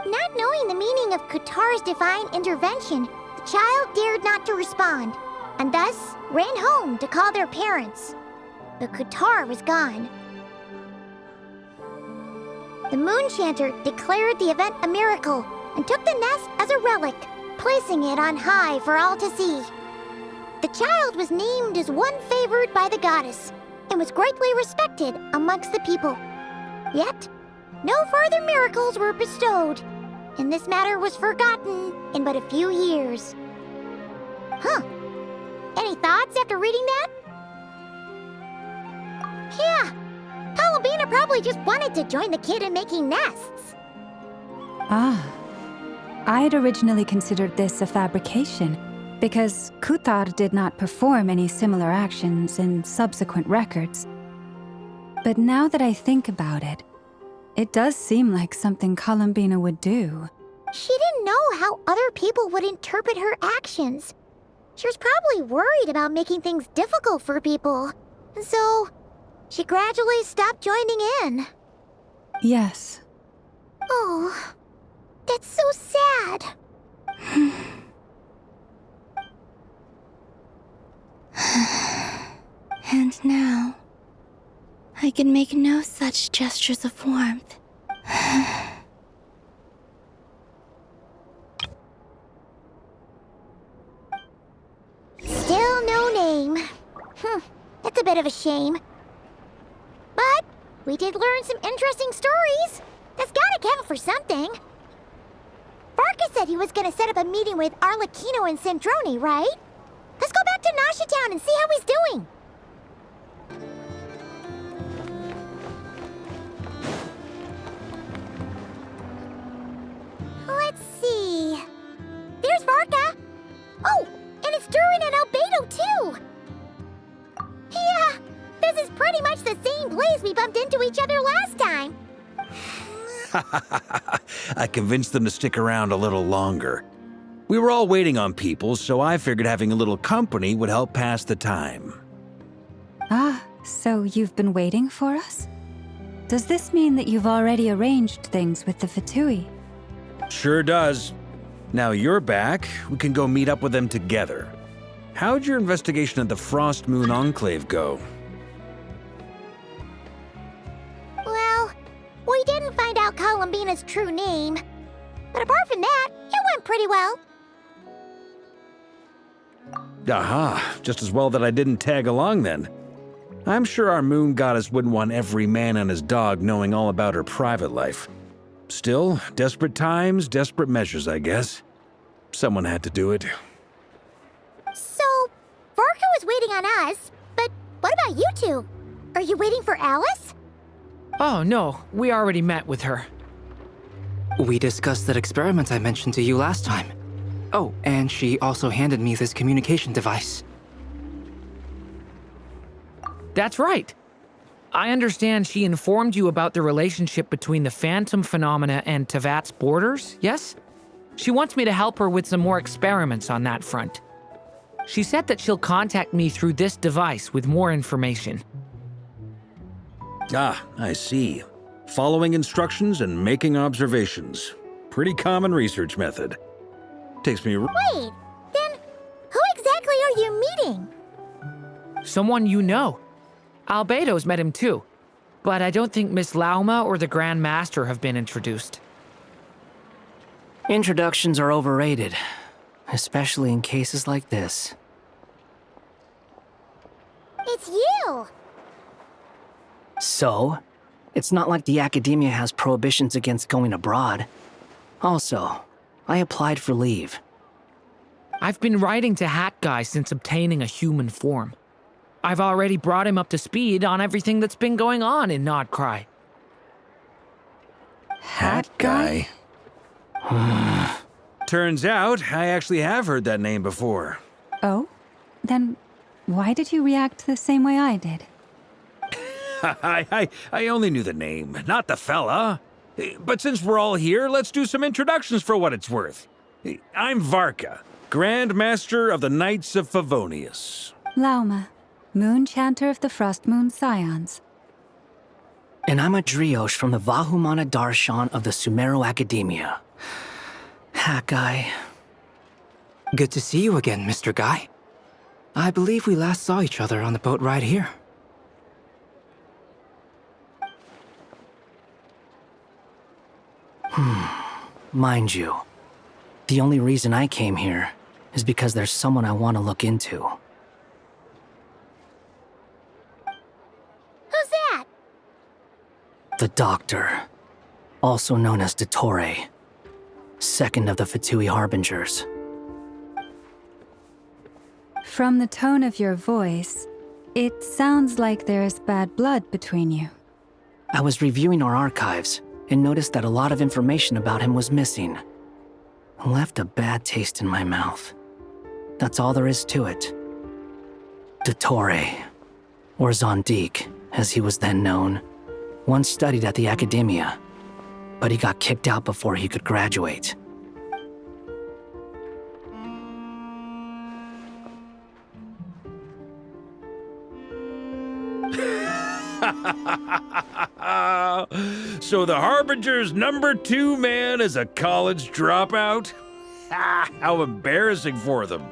Not knowing the meaning of Kutar's divine intervention, the child dared not to respond, and thus ran home to call their parents. But Kutar was gone. The moon chanter declared the event a miracle and took the nest as a relic, placing it on high for all to see. The child was named as one favored by the goddess and was greatly respected amongst the people. Yet, no further miracles were bestowed, and this matter was forgotten in but a few years. Huh. Any thoughts after reading that? Yeah. Columbina probably just wanted to join the kid in making nests. Ah. I'd originally considered this a fabrication, because Kutar did not perform any similar actions in subsequent records. But now that I think about it, it does seem like something Columbina would do. She didn't know how other people would interpret her actions. She was probably worried about making things difficult for people. And so, she gradually stopped joining in. Yes. Oh, that's so sad. And now, I can make no such gestures of warmth. Still no name. That's a bit of a shame. But we did learn some interesting stories. That's gotta count for something. Farkas said he was gonna set up a meeting with Arlecchino and Sandrone, right? Let's go back to Nasha Town and see how he's doing. Let's see. There's Varka. Oh, and it's Durin and Albedo too. Yeah, this is pretty much the same place we bumped into each other last time. I convinced them to stick around a little longer. We were all waiting on people, so I figured having a little company would help pass the time. Ah, so you've been waiting for us? Does this mean that you've already arranged things with the Fatui? Sure does. Now you're back, we can go meet up with them together. How'd your investigation of the Frost Moon Enclave go? Well, we didn't find out Columbina's true name. But apart from that, it went pretty well. Aha, just as well that I didn't tag along then. I'm sure our moon goddess wouldn't want every man and his dog knowing all about her private life. Still, desperate times, desperate measures, I guess. Someone had to do it. So, Varka was waiting on us, but what about you two? Are you waiting for Alice? Oh, no, we already met with her. We discussed that experiment I mentioned to you last time. Oh, and she also handed me this communication device. That's right. I understand she informed you about the relationship between the phantom phenomena and Tevat's borders, yes? She wants me to help her with some more experiments on that front. She said that she'll contact me through this device with more information. Ah, I see. Following instructions and making observations. Pretty common research method. Takes me... Wait, then who exactly are you meeting? Someone you know. Albedo's met him too. But I don't think Miss Lauma or the Grand Master have been introduced. Introductions are overrated, especially in cases like this. It's you! So, it's not like the academia has prohibitions against going abroad. Also, I applied for leave. I've been writing to Hat Guy since obtaining a human form. I've already brought him up to speed on everything that's been going on in Nod-Krai. Hat Guy? Turns out, I actually have heard that name before. Oh? Then why did you react the same way I did? I only knew the name, not the fella. But since we're all here, let's do some introductions for what it's worth. I'm Varka, Grand Master of the Knights of Favonius. Lauma, Moon Chanter of the Frost Moon Scions. And I'm a Driosh from the Vahumana Darshan of the Sumero Academia. Hat Guy. Good to see you again, Mr. Guy. I believe we last saw each other on the boat ride here. Mind you, the only reason I came here is because there's someone I want to look into. Who's that? The Doctor, also known as Dottore, second of the Fatui Harbingers. From the tone of your voice, it sounds like there's bad blood between you. I was reviewing our archives and noticed that a lot of information about him was missing. Left a bad taste in my mouth. That's all there is to it. Dottore, or Zondique, as he was then known, once studied at the Academia, but he got kicked out before he could graduate. So the Harbinger's #2 man is a college dropout? How embarrassing for them.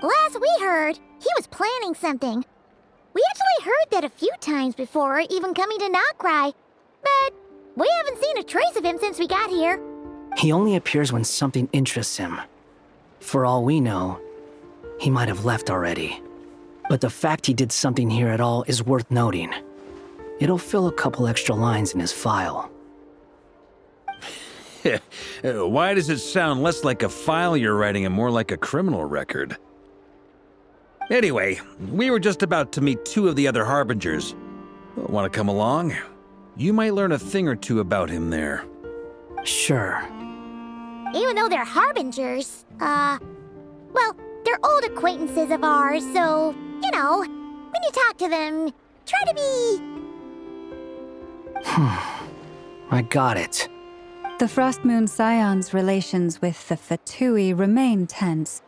Last we heard, he was planning something. We actually heard that a few times before, even coming to Nod-Krai, but we haven't seen a trace of him since we got here. He only appears when something interests him. For all we know, he might have left already. But the fact he did something here at all is worth noting. It'll fill a couple extra lines in his file. Why does it sound less like a file you're writing and more like a criminal record? Anyway, we were just about to meet 2 of the other Harbingers. Want to come along? You might learn a thing or two about him there. Sure. Even though they're harbingers, well, they're old acquaintances of ours, so, you know, when you talk to them, try to be... I got it. The Frost Moon Scion's relations with the Fatui remain tense.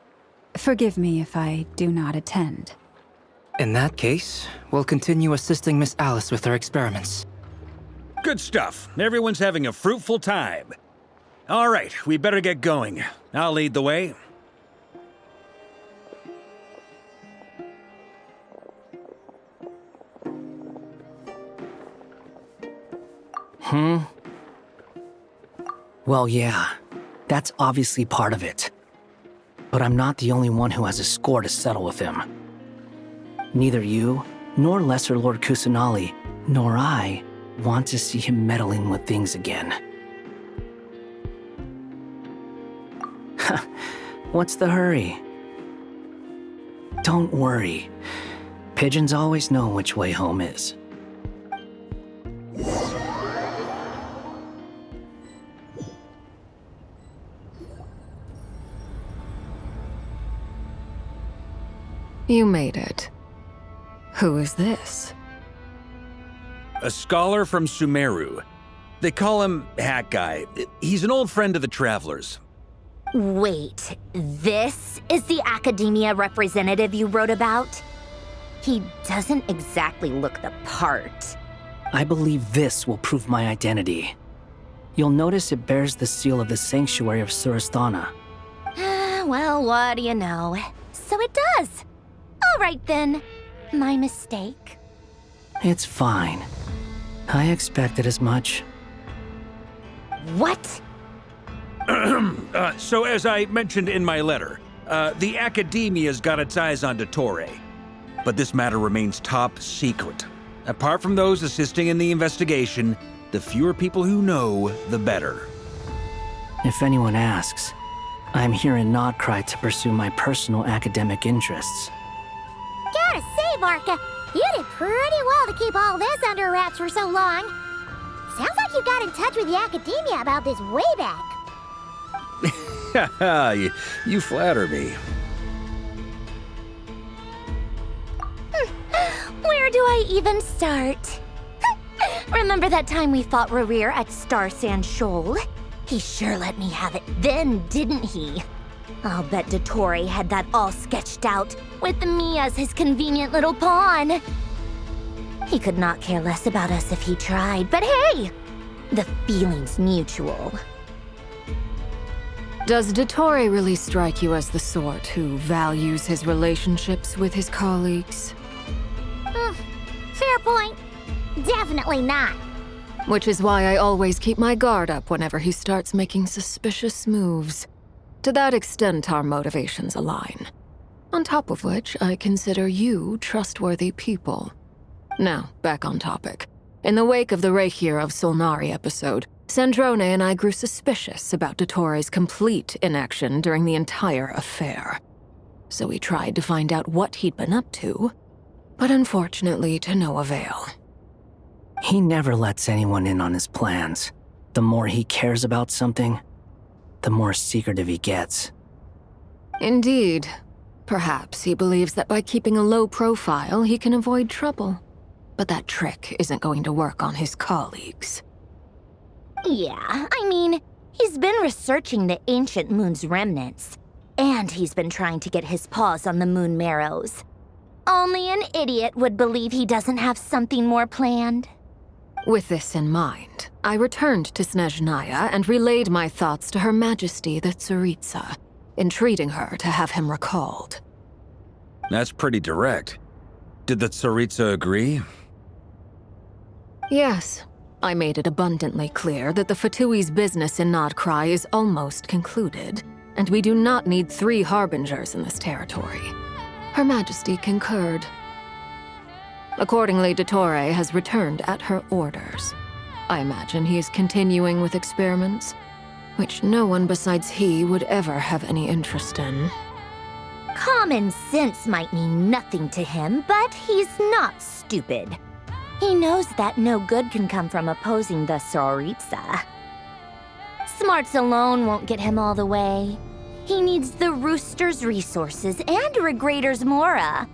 Forgive me if I do not attend. In that case, we'll continue assisting Miss Alice with her experiments. Good stuff. Everyone's having a fruitful time. All right, we better get going. I'll lead the way. Well, yeah, that's obviously part of it. But I'm not the only one who has a score to settle with him. Neither you, nor Lesser Lord Kusanali, nor I want to see him meddling with things again. What's the hurry? Don't worry. Pigeons always know which way home is. You made it. Who is this? A scholar from Sumeru. They call him Hat Guy. He's an old friend of the Travelers. Wait, this is the academia representative you wrote about? He doesn't exactly look the part. I believe this will prove my identity. You'll notice it bears the seal of the Sanctuary of Surasthana. Well, what do you know? So it does. All right then. My mistake. It's fine. I expected as much. What? So as I mentioned in my letter, the Academia's got its eyes on Dottore. But this matter remains top secret. Apart from those assisting in the investigation, the fewer people who know, the better. If anyone asks, I'm here in Nod-Krai to pursue my personal academic interests. Gotta say, Varka, you did pretty well to keep all this under wraps for so long. Sounds like you got in touch with the Academia about this way back. you flatter me. Where do I even start? Remember that time we fought Rerir at Star Sand Shoal? He sure let me have it then, didn't he? I'll bet Dottore had that all sketched out, with me as his convenient little pawn. He could not care less about us if he tried, but hey! The feeling's mutual. Does Dottore really strike you as the sort who values his relationships with his colleagues? Fair point. Definitely not. Which is why I always keep my guard up whenever he starts making suspicious moves. To that extent, our motivations align. On top of which, I consider you trustworthy people. Now, back on topic. In the wake of the Reikir of Solnari episode, Sandrone and I grew suspicious about Dottore's complete inaction during the entire affair. So we tried to find out what he'd been up to, but unfortunately to no avail. He never lets anyone in on his plans. The more he cares about something, the more secretive he gets. Indeed. Perhaps he believes that by keeping a low profile, he can avoid trouble. But that trick isn't going to work on his colleagues. Yeah, I mean, he's been researching the ancient moon's remnants, and he's been trying to get his paws on the moon marrows. Only an idiot would believe he doesn't have something more planned. With this in mind, I returned to Snezhnaya and relayed my thoughts to Her Majesty the Tsaritsa, entreating her to have him recalled. That's pretty direct. Did the Tsaritsa agree? Yes. I made it abundantly clear that the Fatui's business in Nod-Krai is almost concluded, and we do not need 3 harbingers in this territory. Her Majesty concurred. Accordingly, Dottore has returned at her orders. I imagine he is continuing with experiments. which no one besides he would ever have any interest in. Common sense might mean nothing to him, but he's not stupid. He knows that no good can come from opposing the Tsaritsa. Smarts alone won't get him all the way. He needs the Rooster's resources and Regrator's Mora,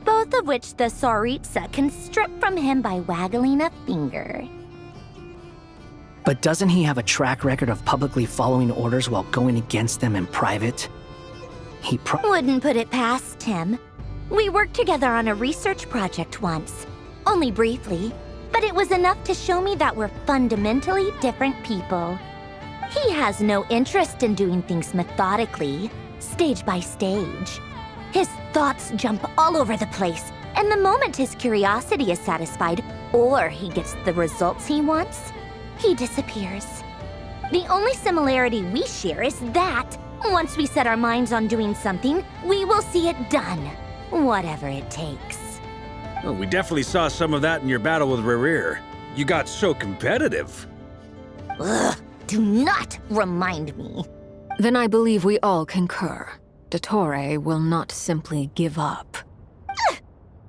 both of which the Tsaritsa can strip from him by waggling a finger. But doesn't he have a track record of publicly following orders while going against them in private? He Wouldn't put it past him. We worked together on a research project once. Only briefly, but it was enough to show me that we're fundamentally different people. He has no interest in doing things methodically, stage by stage. His thoughts jump all over the place, and the moment his curiosity is satisfied, or he gets the results he wants, he disappears. The only similarity we share is that, once we set our minds on doing something, we will see it done, whatever it takes. Well, we definitely saw some of that in your battle with Rerir. You got so competitive. Ugh, do not remind me. Then I believe we all concur. Dottore will not simply give up.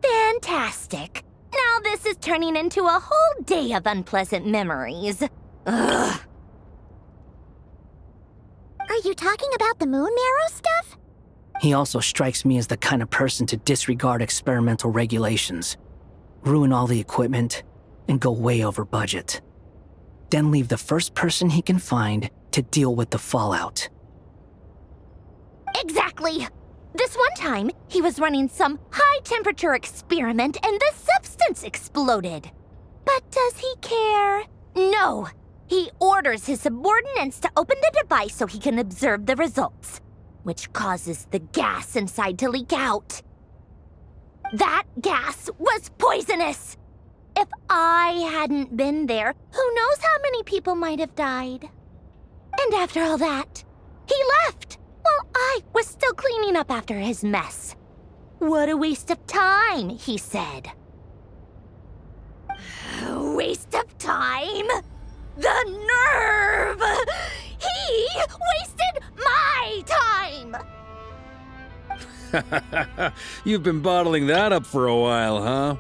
Fantastic. Now this is turning into a whole day of unpleasant memories. Ugh. Are you talking about the moon marrow stuff? He also strikes me as the kind of person to disregard experimental regulations, ruin all the equipment, and go way over budget. Then leave the first person he can find to deal with the fallout. Exactly. This one time, he was running some high-temperature experiment and the substance exploded. But does he care? No. He orders his subordinates to open the device so he can observe the results, which causes the gas inside to leak out. That gas was poisonous! If I hadn't been there, who knows how many people might have died? And after all that, he left while I was still cleaning up after his mess. What a waste of time, he said. Waste of time? The nerve! He wasted my time! You've been bottling that up for a while, huh?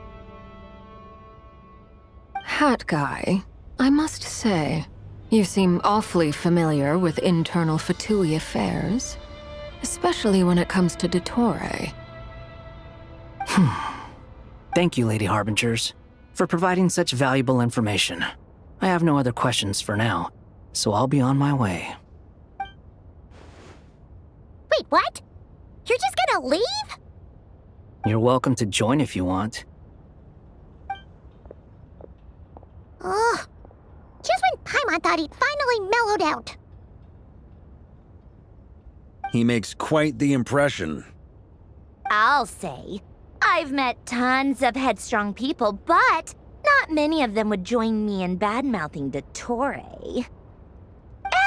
Hat guy, I must say, you seem awfully familiar with internal Fatui affairs, especially when it comes to Dottore. Thank you, Lady Harbingers, for providing such valuable information. I have no other questions for now, so I'll be on my way. Wait, what? You're just gonna leave? You're welcome to join if you want. Ugh. Just when Paimon thought he'd finally mellowed out. He makes quite the impression. I'll say. I've met tons of headstrong people, but not many of them would join me in bad-mouthing Dottore.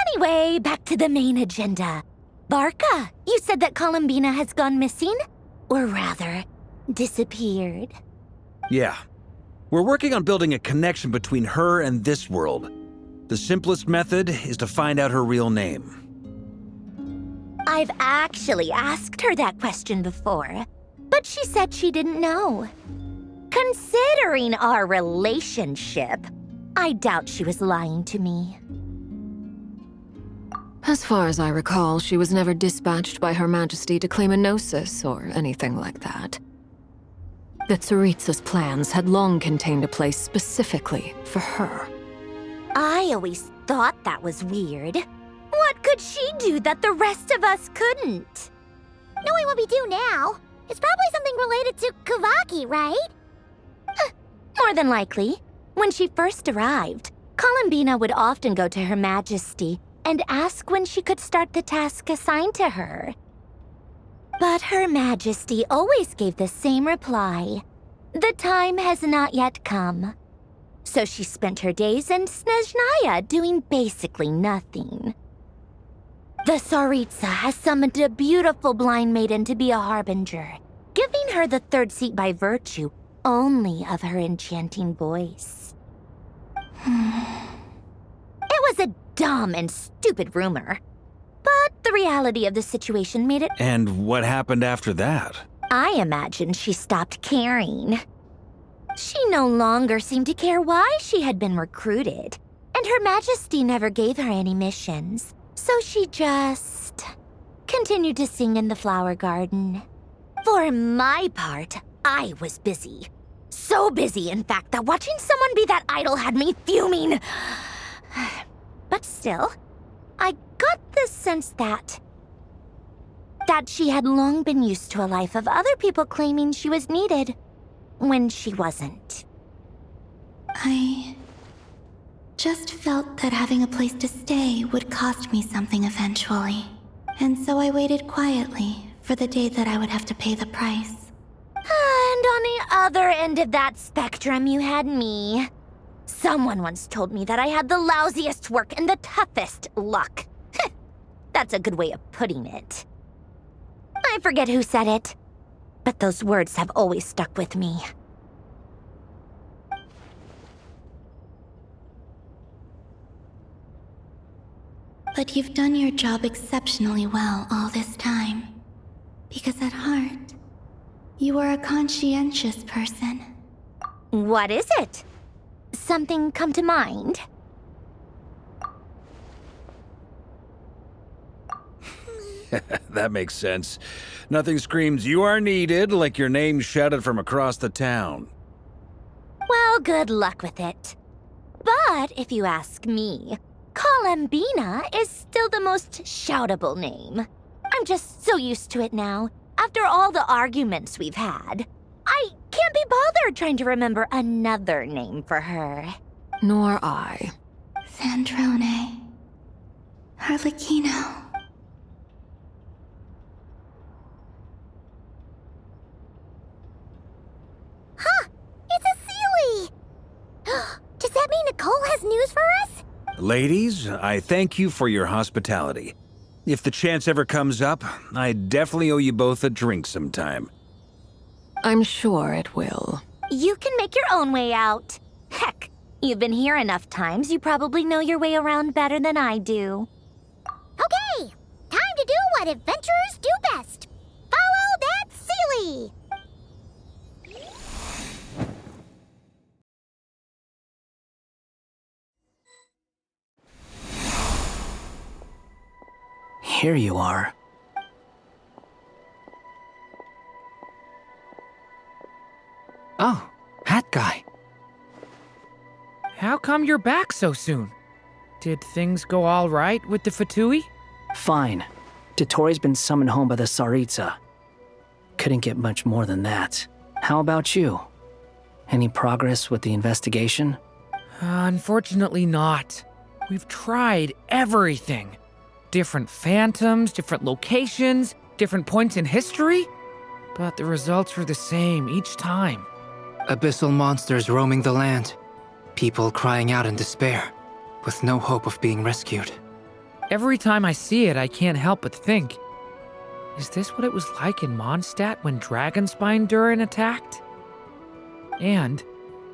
Anyway, back to the main agenda. Barca, you said that Columbina has gone missing? Or rather, disappeared. Yeah. We're working on building a connection between her and this world. The simplest method is to find out her real name. I've actually asked her that question before, but she said she didn't know. Considering our relationship, I doubt she was lying to me. As far as I recall, she was never dispatched by Her Majesty to claim a gnosis or anything like that. The Tsaritsa's plans had long contained a place specifically for her. I always thought that was weird. What could she do that the rest of us couldn't? Knowing what we do now, it's probably something related to Kavaki, right? More than likely. When she first arrived, Columbina would often go to Her Majesty and ask when she could start the task assigned to her. But Her Majesty always gave the same reply. The time has not yet come. So she spent her days in Snezhnaya doing basically nothing. The Tsaritsa has summoned a beautiful blind maiden to be a harbinger, giving her the third seat by virtue only of her enchanting voice. It was a dumb and stupid rumor. But the reality of the situation made it. And what happened after that? I imagined she stopped caring. She no longer seemed to care why she had been recruited, and Her Majesty never gave her any missions. So she just continued to sing in the flower garden. For my part, I was busy. So busy, in fact, that watching someone be that idol had me fuming. But still, I got the sense that she had long been used to a life of other people claiming she was needed when she wasn't. I just felt that having a place to stay would cost me something eventually. And so I waited quietly for the day that I would have to pay the price. And on the other end of that spectrum, you had me. Someone once told me that I had the lousiest work and the toughest luck. That's a good way of putting it. I forget who said it, but those words have always stuck with me. But you've done your job exceptionally well all this time. Because at heart, you are a conscientious person. What is it? Something come to mind? That makes sense. Nothing screams you are needed like your name shouted from across the town. Well, good luck with it. But if you ask me, Colambina is still the most shoutable name. I'm just so used to it now. After all the arguments we've had, I can't be bothered trying to remember another name for her. Nor I. Sandrone. Harlequino. Huh! It's a Sealy! Does that mean Nicole has news for us? Ladies, I thank you for your hospitality. If the chance ever comes up, I definitely owe you both a drink sometime. I'm sure it will. You can make your own way out. Heck, you've been here enough times, you probably know your way around better than I do. Okay, time to do what adventurers do best. Follow that Sealy! Here you are. Oh, hat guy. How come you're back so soon? Did things go all right with the Fatui? Fine. Dotori's been summoned home by the Tsaritsa. Couldn't get much more than that. How about you? Any progress with the investigation? Unfortunately not. We've tried everything. Different phantoms, different locations, different points in history. But the results are the same each time. Abyssal monsters roaming the land. People crying out in despair, with no hope of being rescued. Every time I see it, I can't help but think, is this what it was like in Mondstadt when Dragonspine Durin attacked? And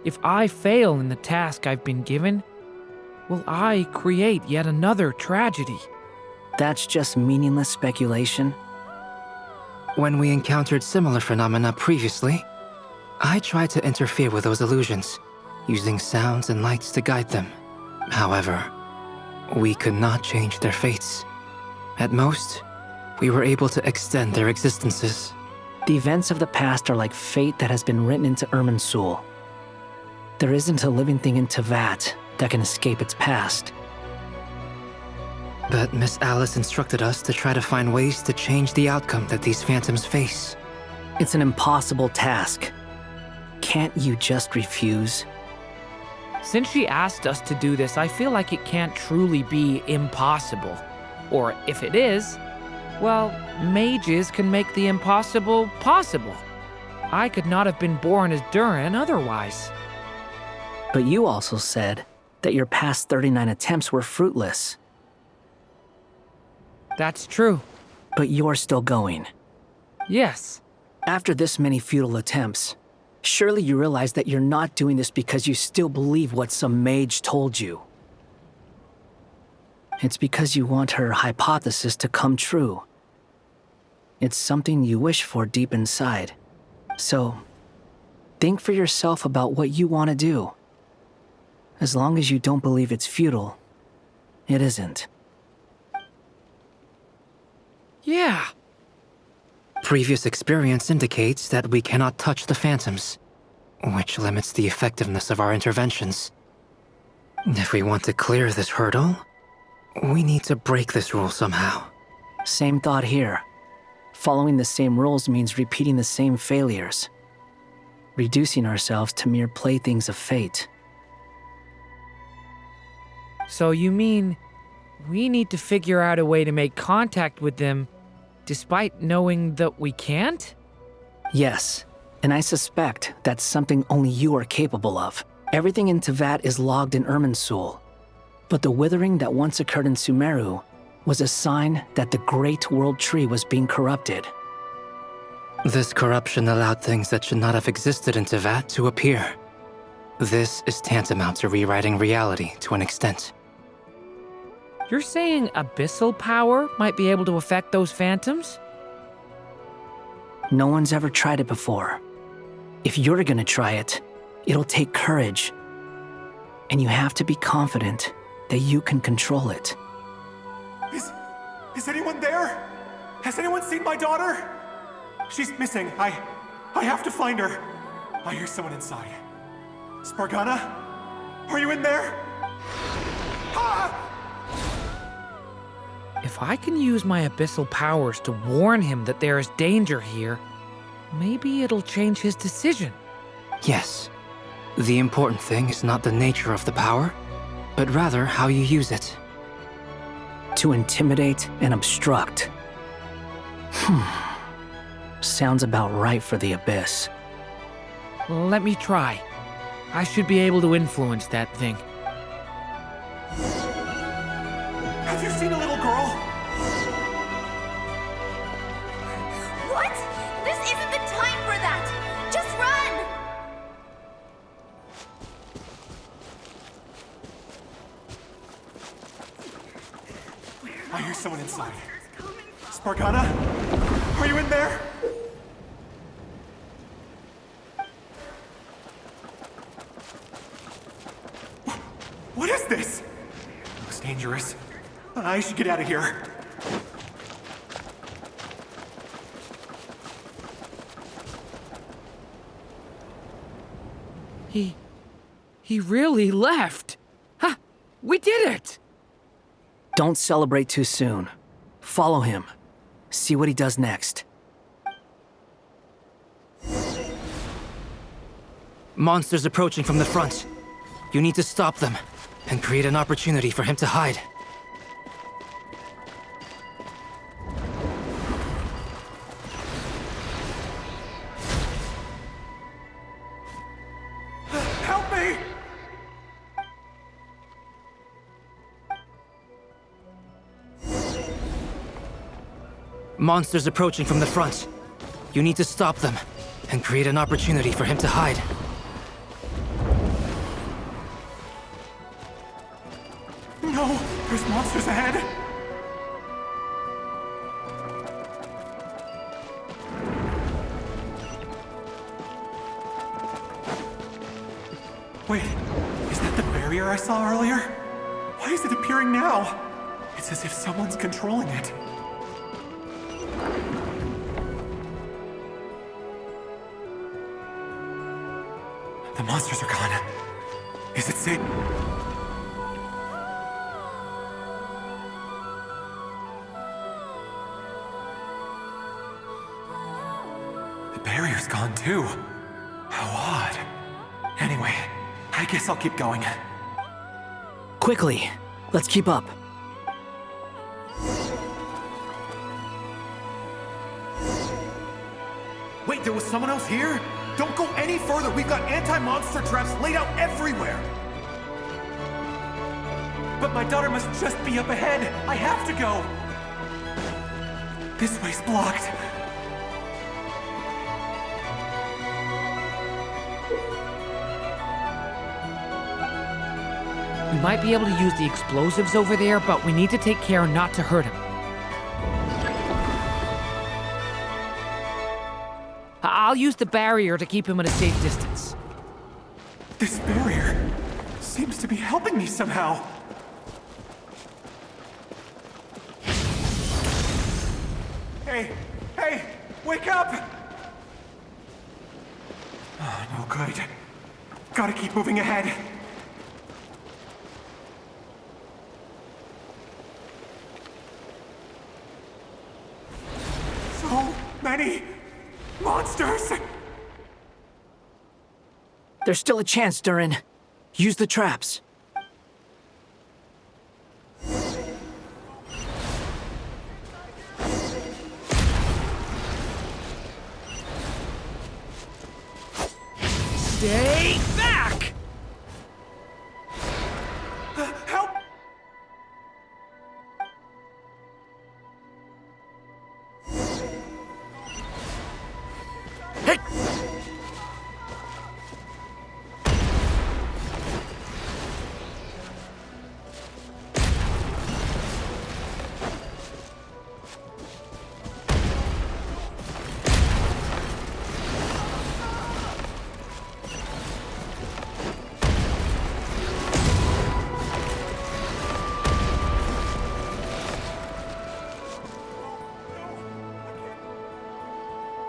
if I fail in the task I've been given, will I create yet another tragedy? That's just meaningless speculation. When we encountered similar phenomena previously, I tried to interfere with those illusions, using sounds and lights to guide them. However, we could not change their fates. At most, we were able to extend their existences. The events of the past are like fate that has been written into Irminsul. There isn't a living thing in Teyvat that can escape its past. But Miss Alice instructed us to try to find ways to change the outcome that these phantoms face. It's an impossible task. Can't you just refuse? Since she asked us to do this, I feel like it can't truly be impossible. Or if it is, well, mages can make the impossible possible. I could not have been born as Durin otherwise. But you also said that your past 39 attempts were fruitless. That's true. But you're still going. Yes. After this many futile attempts, surely you realize that you're not doing this because you still believe what some mage told you. It's because you want her hypothesis to come true. It's something you wish for deep inside. So, think for yourself about what you want to do. As long as you don't believe it's futile, it isn't. Yeah. Previous experience indicates that we cannot touch the phantoms, which limits the effectiveness of our interventions. If we want to clear this hurdle, we need to break this rule somehow. Same thought here. Following the same rules means repeating the same failures, reducing ourselves to mere playthings of fate. So you mean we need to figure out a way to make contact with them despite knowing that we can't? Yes, and I suspect that's something only you are capable of. Everything in Teyvat is logged in Irminsul, but the withering that once occurred in Sumeru was a sign that the Great World Tree was being corrupted. This corruption allowed things that should not have existed in Teyvat to appear. This is tantamount to rewriting reality to an extent. You're saying abyssal power might be able to affect those phantoms? No one's ever tried it before. If you're gonna try it, it'll take courage. And you have to be confident that you can control it. Is anyone there? Has anyone seen my daughter? She's missing. I have to find her. I hear someone inside. Spargana? Are you in there? Ah! If I can use my abyssal powers to warn him that there is danger here, maybe it'll change his decision. Yes. The important thing is not the nature of the power, but rather how you use it. To intimidate and obstruct. Sounds about right for the Abyss. Let me try. I should be able to influence that thing. Have you seen a little girl? What? This isn't the time for that! Just run! I hear someone inside. Spargana? Are you in there? What is this? Looks dangerous. I should get out of here. He really left. Ha! We did it! Don't celebrate too soon. Follow him. See what he does next. Monsters approaching from the front. You need to stop them and create an opportunity for him to hide. Help me! Monsters approaching from the front. You need to stop them and create an opportunity for him to hide. No! There's monsters ahead! Wait, is that the barrier I saw earlier? Why is it appearing now? It's as if someone's controlling it. The monsters are gone. Is it safe? The barrier's gone too. How odd. Anyway, I guess I'll keep going. Quickly, let's keep up. Wait, there was someone else here? Don't go any further. We've got anti-monster traps laid out everywhere. But my daughter must just be up ahead. I have to go. This way's blocked. We might be able to use the explosives over there, but we need to take care not to hurt him. I'll use the barrier to keep him at a safe distance. This barrier seems to be helping me somehow. Hey, wake up! Oh, no good. Gotta keep moving ahead. So many monsters! There's still a chance, Durin. Use the traps. Stay back! Help! Hey!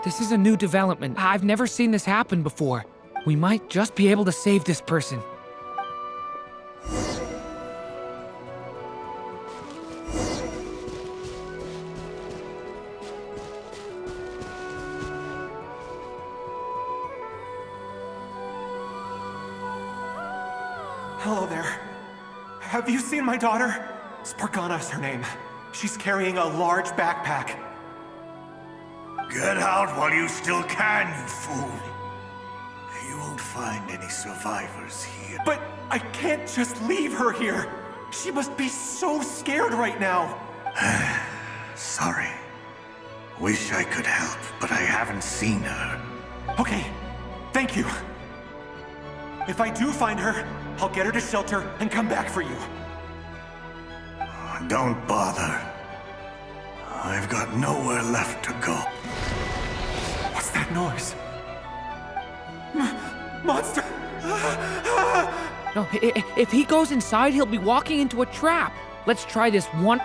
This is a new development. I've never seen this happen before. We might just be able to save this person. Hello there. Have you seen my daughter? Spargana's her name. She's carrying a large backpack. Get out while you still can, you fool. You won't find any survivors here. But I can't just leave her here. She must be so scared right now. Sorry. Wish I could help, but I haven't seen her. Okay, thank you. If I do find her, I'll get her to shelter and come back for you. Don't bother. I've got nowhere left to go. What's that noise? Monster! No, if he goes inside, he'll be walking into a trap. Let's try this one.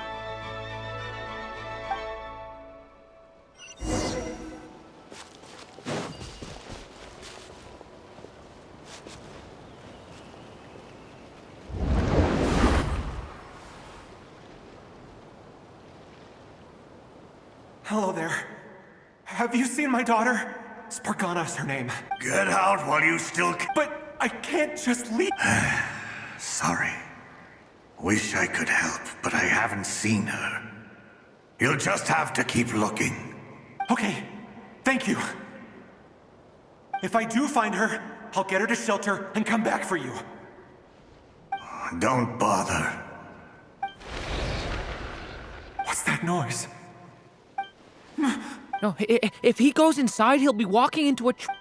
Hello there. Have you seen my daughter? Spargana's her name. Get out while you still can. But I can't just leave. Sorry. Wish I could help, but I haven't seen her. You'll just have to keep looking. Okay, thank you. If I do find her, I'll get her to shelter and come back for you. Don't bother. What's that noise? No, if he goes inside, he'll be walking into a trap.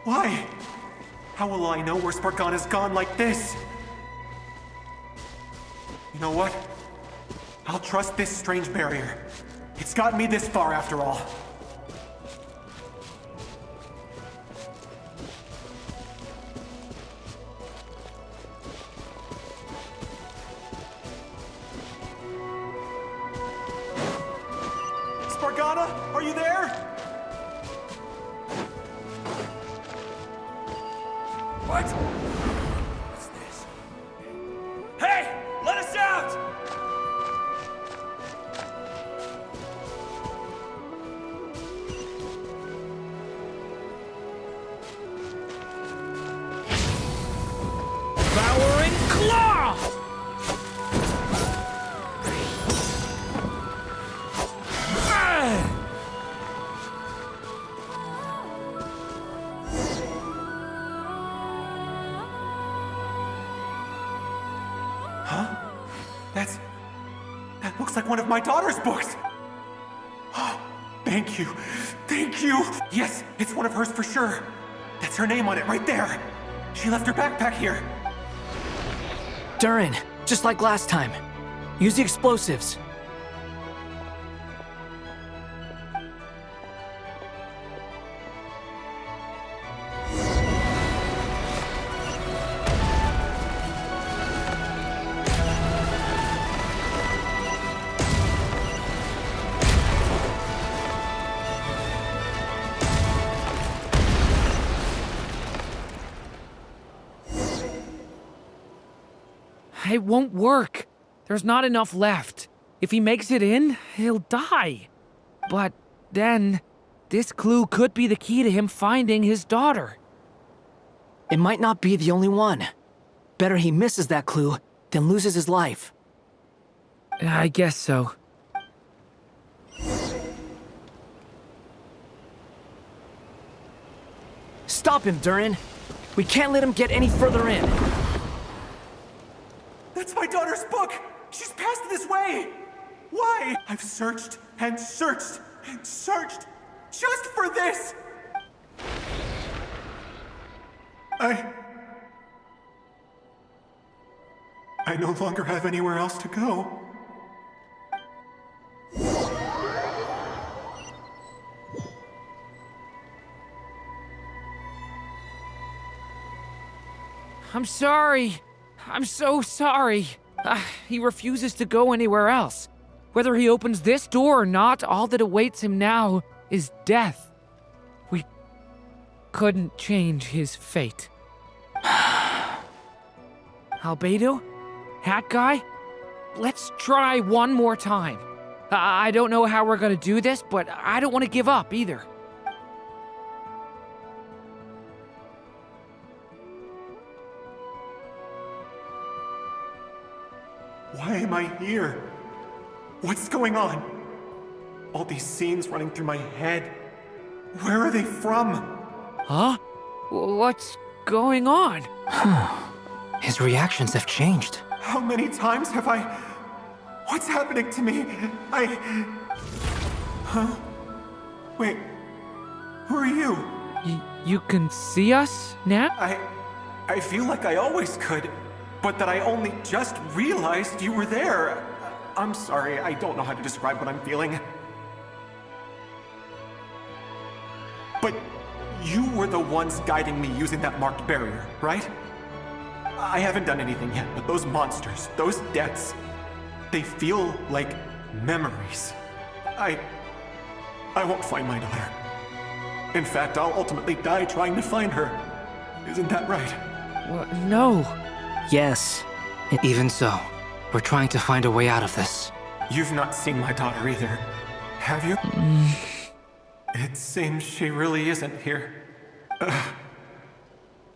Why? How will I know where Spargana's gone like this? You know what? I'll trust this strange barrier. It's gotten me this far after all. Spargana, are you there? What? What's this? Hey! Let us out! Devouring Claw! That looks like one of my daughter's books. thank you. Thank you. Yes, it's one of hers for sure. That's her name on it right there. She left her backpack here. Durin, just like last time. Use the explosives. It won't work. There's not enough left. If he makes it in, he'll die. But then, this clue could be the key to him finding his daughter. It might not be the only one. Better he misses that clue than loses his life. I guess so. Stop him, Durin. We can't let him get any further in. That's my daughter's book! She's passed this way! Why? I've searched and searched and searched just for this! I no longer have anywhere else to go. I'm sorry. I'm so sorry. He refuses to go anywhere else. Whether he opens this door or not, all that awaits him now is death. We couldn't change his fate. Albedo? Hat Guy? Let's try one more time. I don't know how we're gonna do this, but I don't want to give up either. Why am I here? What's going on? All these scenes running through my head. Where are they from? Huh? What's going on? His reactions have changed. How many times have I... What's happening to me? Huh? Wait. Who are you? You can see us now? I feel like I always could, but that I only just realized you were there. I'm sorry, I don't know how to describe what I'm feeling. But you were the ones guiding me using that marked barrier, right? I haven't done anything yet, but those monsters, those deaths, they feel like memories. I won't find my daughter. In fact, I'll ultimately die trying to find her. Isn't that right? Well, no. Yes. Even so, we're trying to find a way out of this. You've not seen my daughter either, have you? It seems she really isn't here.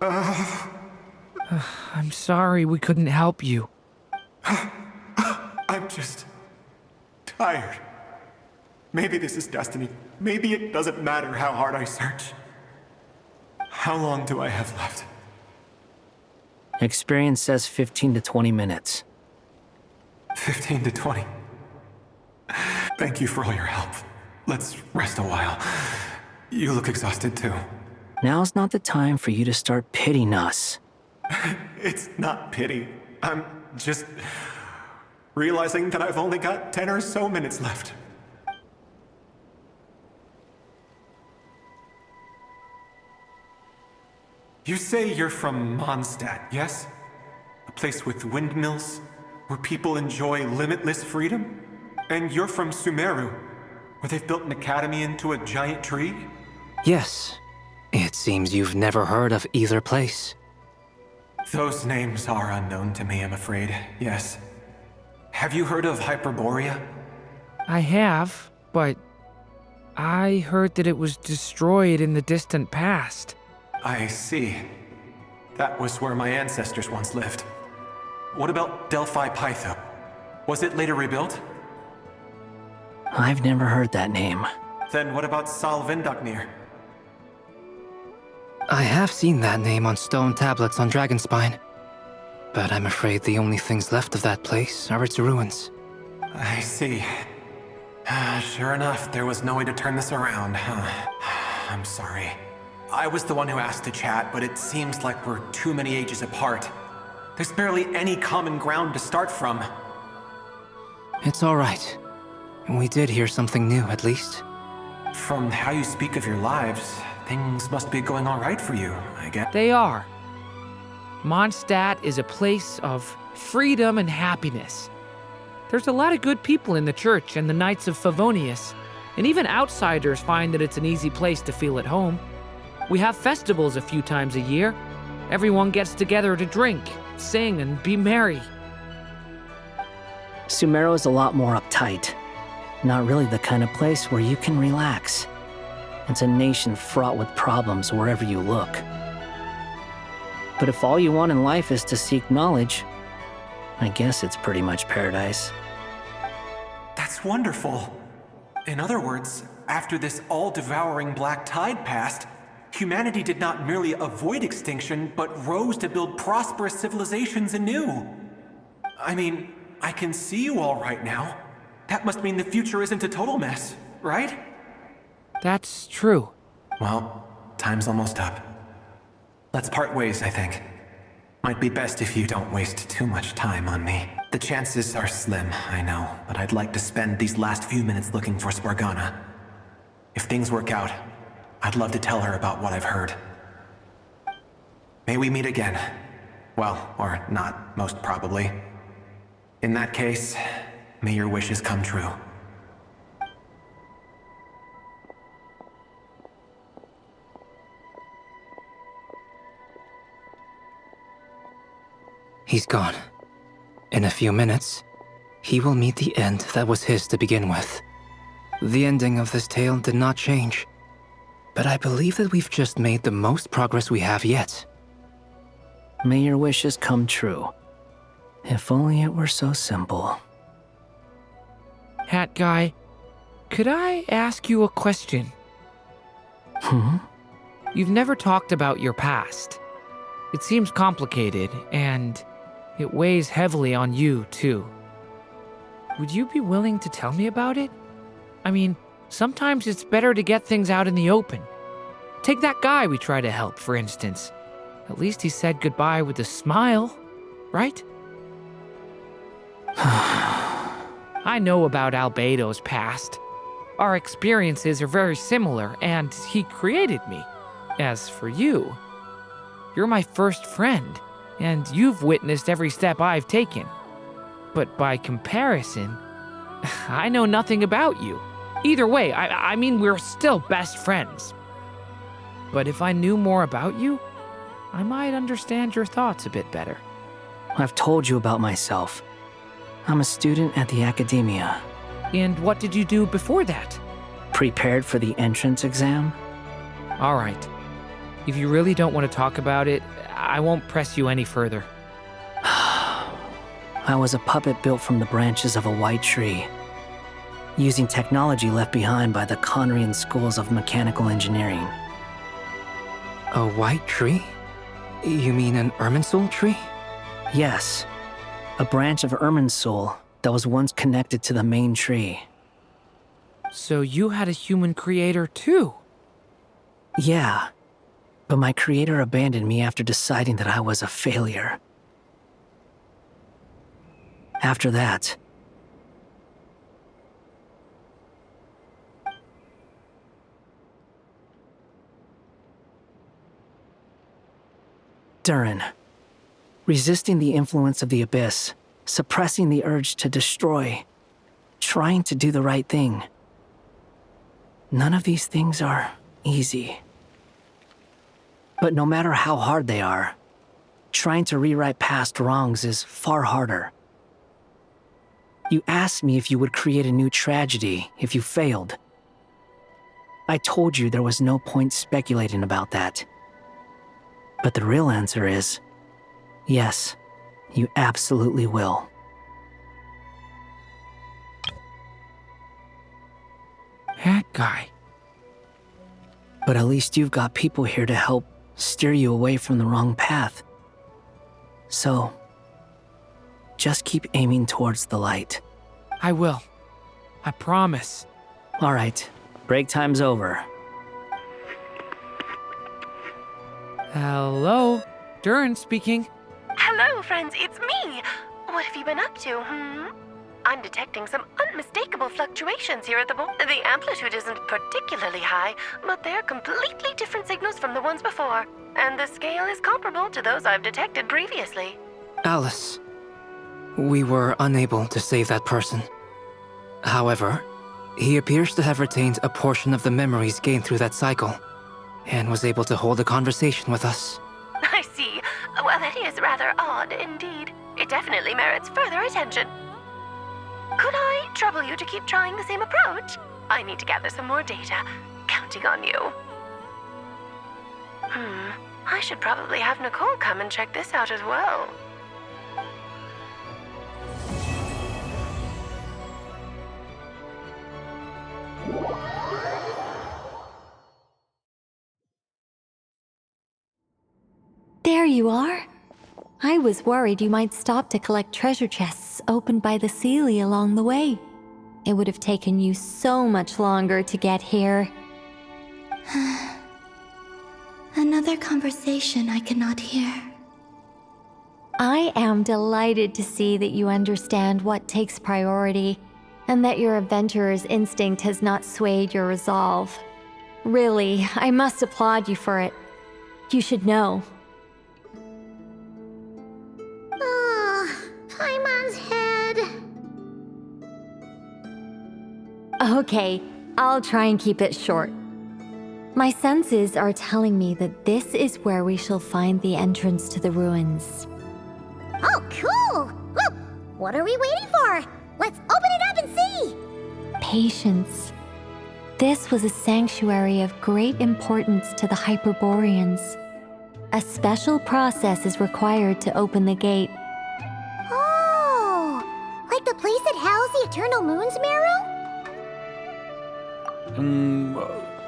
I'm sorry we couldn't help you. I'm just tired. Maybe this is destiny. Maybe it doesn't matter how hard I search. How long do I have left? Experience says 15 to 20 minutes. 15 to 20. Thank you for all your help. Let's rest a while. You look exhausted too. Now's not the time for you to start pitying us. It's not pity. I'm just realizing that I've only got 10 or so minutes left. You say you're from Mondstadt, yes? A place with windmills, where people enjoy limitless freedom? And you're from Sumeru, where they've built an academy into a giant tree? Yes. It seems you've never heard of either place. Those names are unknown to me, I'm afraid, yes. Have you heard of Hyperborea? I have, but I heard that it was destroyed in the distant past. I see. That was where my ancestors once lived. What about Delphi Pytho? Was it later rebuilt? I've never heard that name. Then what about Salvindaknir? I have seen that name on stone tablets on Dragonspine. But I'm afraid the only things left of that place are its ruins. I see. Sure enough, there was no way to turn this around, huh? I'm sorry. I was the one who asked to chat, but it seems like we're too many ages apart. There's barely any common ground to start from. It's all right. We did hear something new, at least. From how you speak of your lives, things must be going all right for you, I guess. They are. Mondstadt is a place of freedom and happiness. There's a lot of good people in the church and the Knights of Favonius, and even outsiders find that it's an easy place to feel at home. We have festivals a few times a year. Everyone gets together to drink, sing, and be merry. Sumeru is a lot more uptight. Not really the kind of place where you can relax. It's a nation fraught with problems wherever you look. But if all you want in life is to seek knowledge, I guess it's pretty much paradise. That's wonderful. In other words, after this all-devouring black tide passed, humanity did not merely avoid extinction, but rose to build prosperous civilizations anew. I mean, I can see you all right now. That must mean the future isn't a total mess, right? That's true. Well, time's almost up. Let's part ways, I think. Might be best if you don't waste too much time on me. The chances are slim, I know, but I'd like to spend these last few minutes looking for Spargana. If things work out, I'd love to tell her about what I've heard. May we meet again. Well, or not, most probably. In that case, may your wishes come true. He's gone. In a few minutes, he will meet the end that was his to begin with. The ending of this tale did not change, but I believe that we've just made the most progress we have yet. May your wishes come true. If only it were so simple. Hat Guy, could I ask you a question? You've never talked about your past. It seems complicated, and it weighs heavily on you, too. Would you be willing to tell me about it? I mean, sometimes it's better to get things out in the open. Take that guy we try to help, for instance. At least he said goodbye with a smile, right? I know about Albedo's past. Our experiences are very similar, and he created me. As for you, you're my first friend, and you've witnessed every step I've taken. But by comparison, I know nothing about you. Either way, I mean, we're still best friends. But if I knew more about you, I might understand your thoughts a bit better. I've told you about myself. I'm a student at the academia. And what did you do before that? Prepared for the entrance exam? All right. If you really don't want to talk about it, I won't press you any further. I was a puppet built from the branches of a white tree, using technology left behind by the Conrian schools of mechanical engineering. A white tree? You mean an Irminsul tree? Yes. A branch of Irminsul that was once connected to the main tree. So you had a human creator too? Yeah. But my creator abandoned me after deciding that I was a failure. After that, Durin, resisting the influence of the abyss, suppressing the urge to destroy, trying to do the right thing. None of these things are easy. But no matter how hard they are, trying to rewrite past wrongs is far harder. You asked me if you would create a new tragedy if you failed. I told you there was no point speculating about that. But the real answer is, yes, you absolutely will. That guy. But at least you've got people here to help steer you away from the wrong path. So, just keep aiming towards the light. I will. I promise. All right, break time's over. Hello? Durin speaking. Hello, friends, it's me. What have you been up to, I'm detecting some unmistakable fluctuations here at the The amplitude isn't particularly high, but they're completely different signals from the ones before. And the scale is comparable to those I've detected previously. Alice, we were unable to save that person. However, he appears to have retained a portion of the memories gained through that cycle, and was able to hold a conversation with us. I see. Well, that is rather odd indeed. It definitely merits further attention. Could I trouble you to keep trying the same approach? I need to gather some more data. Counting on you. I should probably have Nicole come and check this out as well. There you are. I was worried you might stop to collect treasure chests opened by the Sili along the way. It would have taken you so much longer to get here. Another conversation I cannot hear. I am delighted to see that you understand what takes priority, and that your adventurer's instinct has not swayed your resolve. Really, I must applaud you for it. You should know. Paimon's head. Okay, I'll try and keep it short. My senses are telling me that this is where we shall find the entrance to the ruins. Oh, cool! Well, what are we waiting for? Let's open it up and see! Patience. This was a sanctuary of great importance to the Hyperboreans. A special process is required to open the gate. Oh! Like the place that housed the Eternal Moon's Marrow?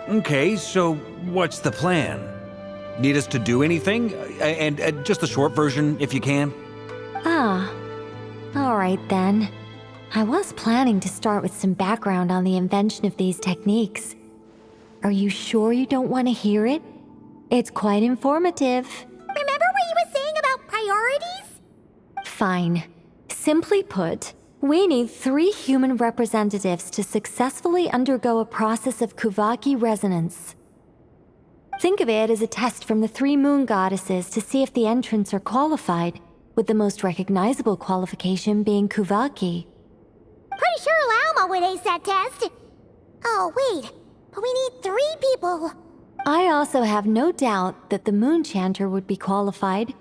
Okay, so what's the plan? Need us to do anything? And just the short version, if you can. Ah, all right then. I was planning to start with some background on the invention of these techniques. Are you sure you don't want to hear it? It's quite informative. Remember what you were saying about priorities? Fine. Simply put, we need 3 human representatives to successfully undergo a process of Kuvaki resonance. Think of it as a test from the 3 moon goddesses to see if the entrants are qualified, with the most recognizable qualification being Kuvaki. Pretty sure Lauma would ace that test. Oh, wait. But we need 3 people. I also have no doubt that the moon chanter would be qualified.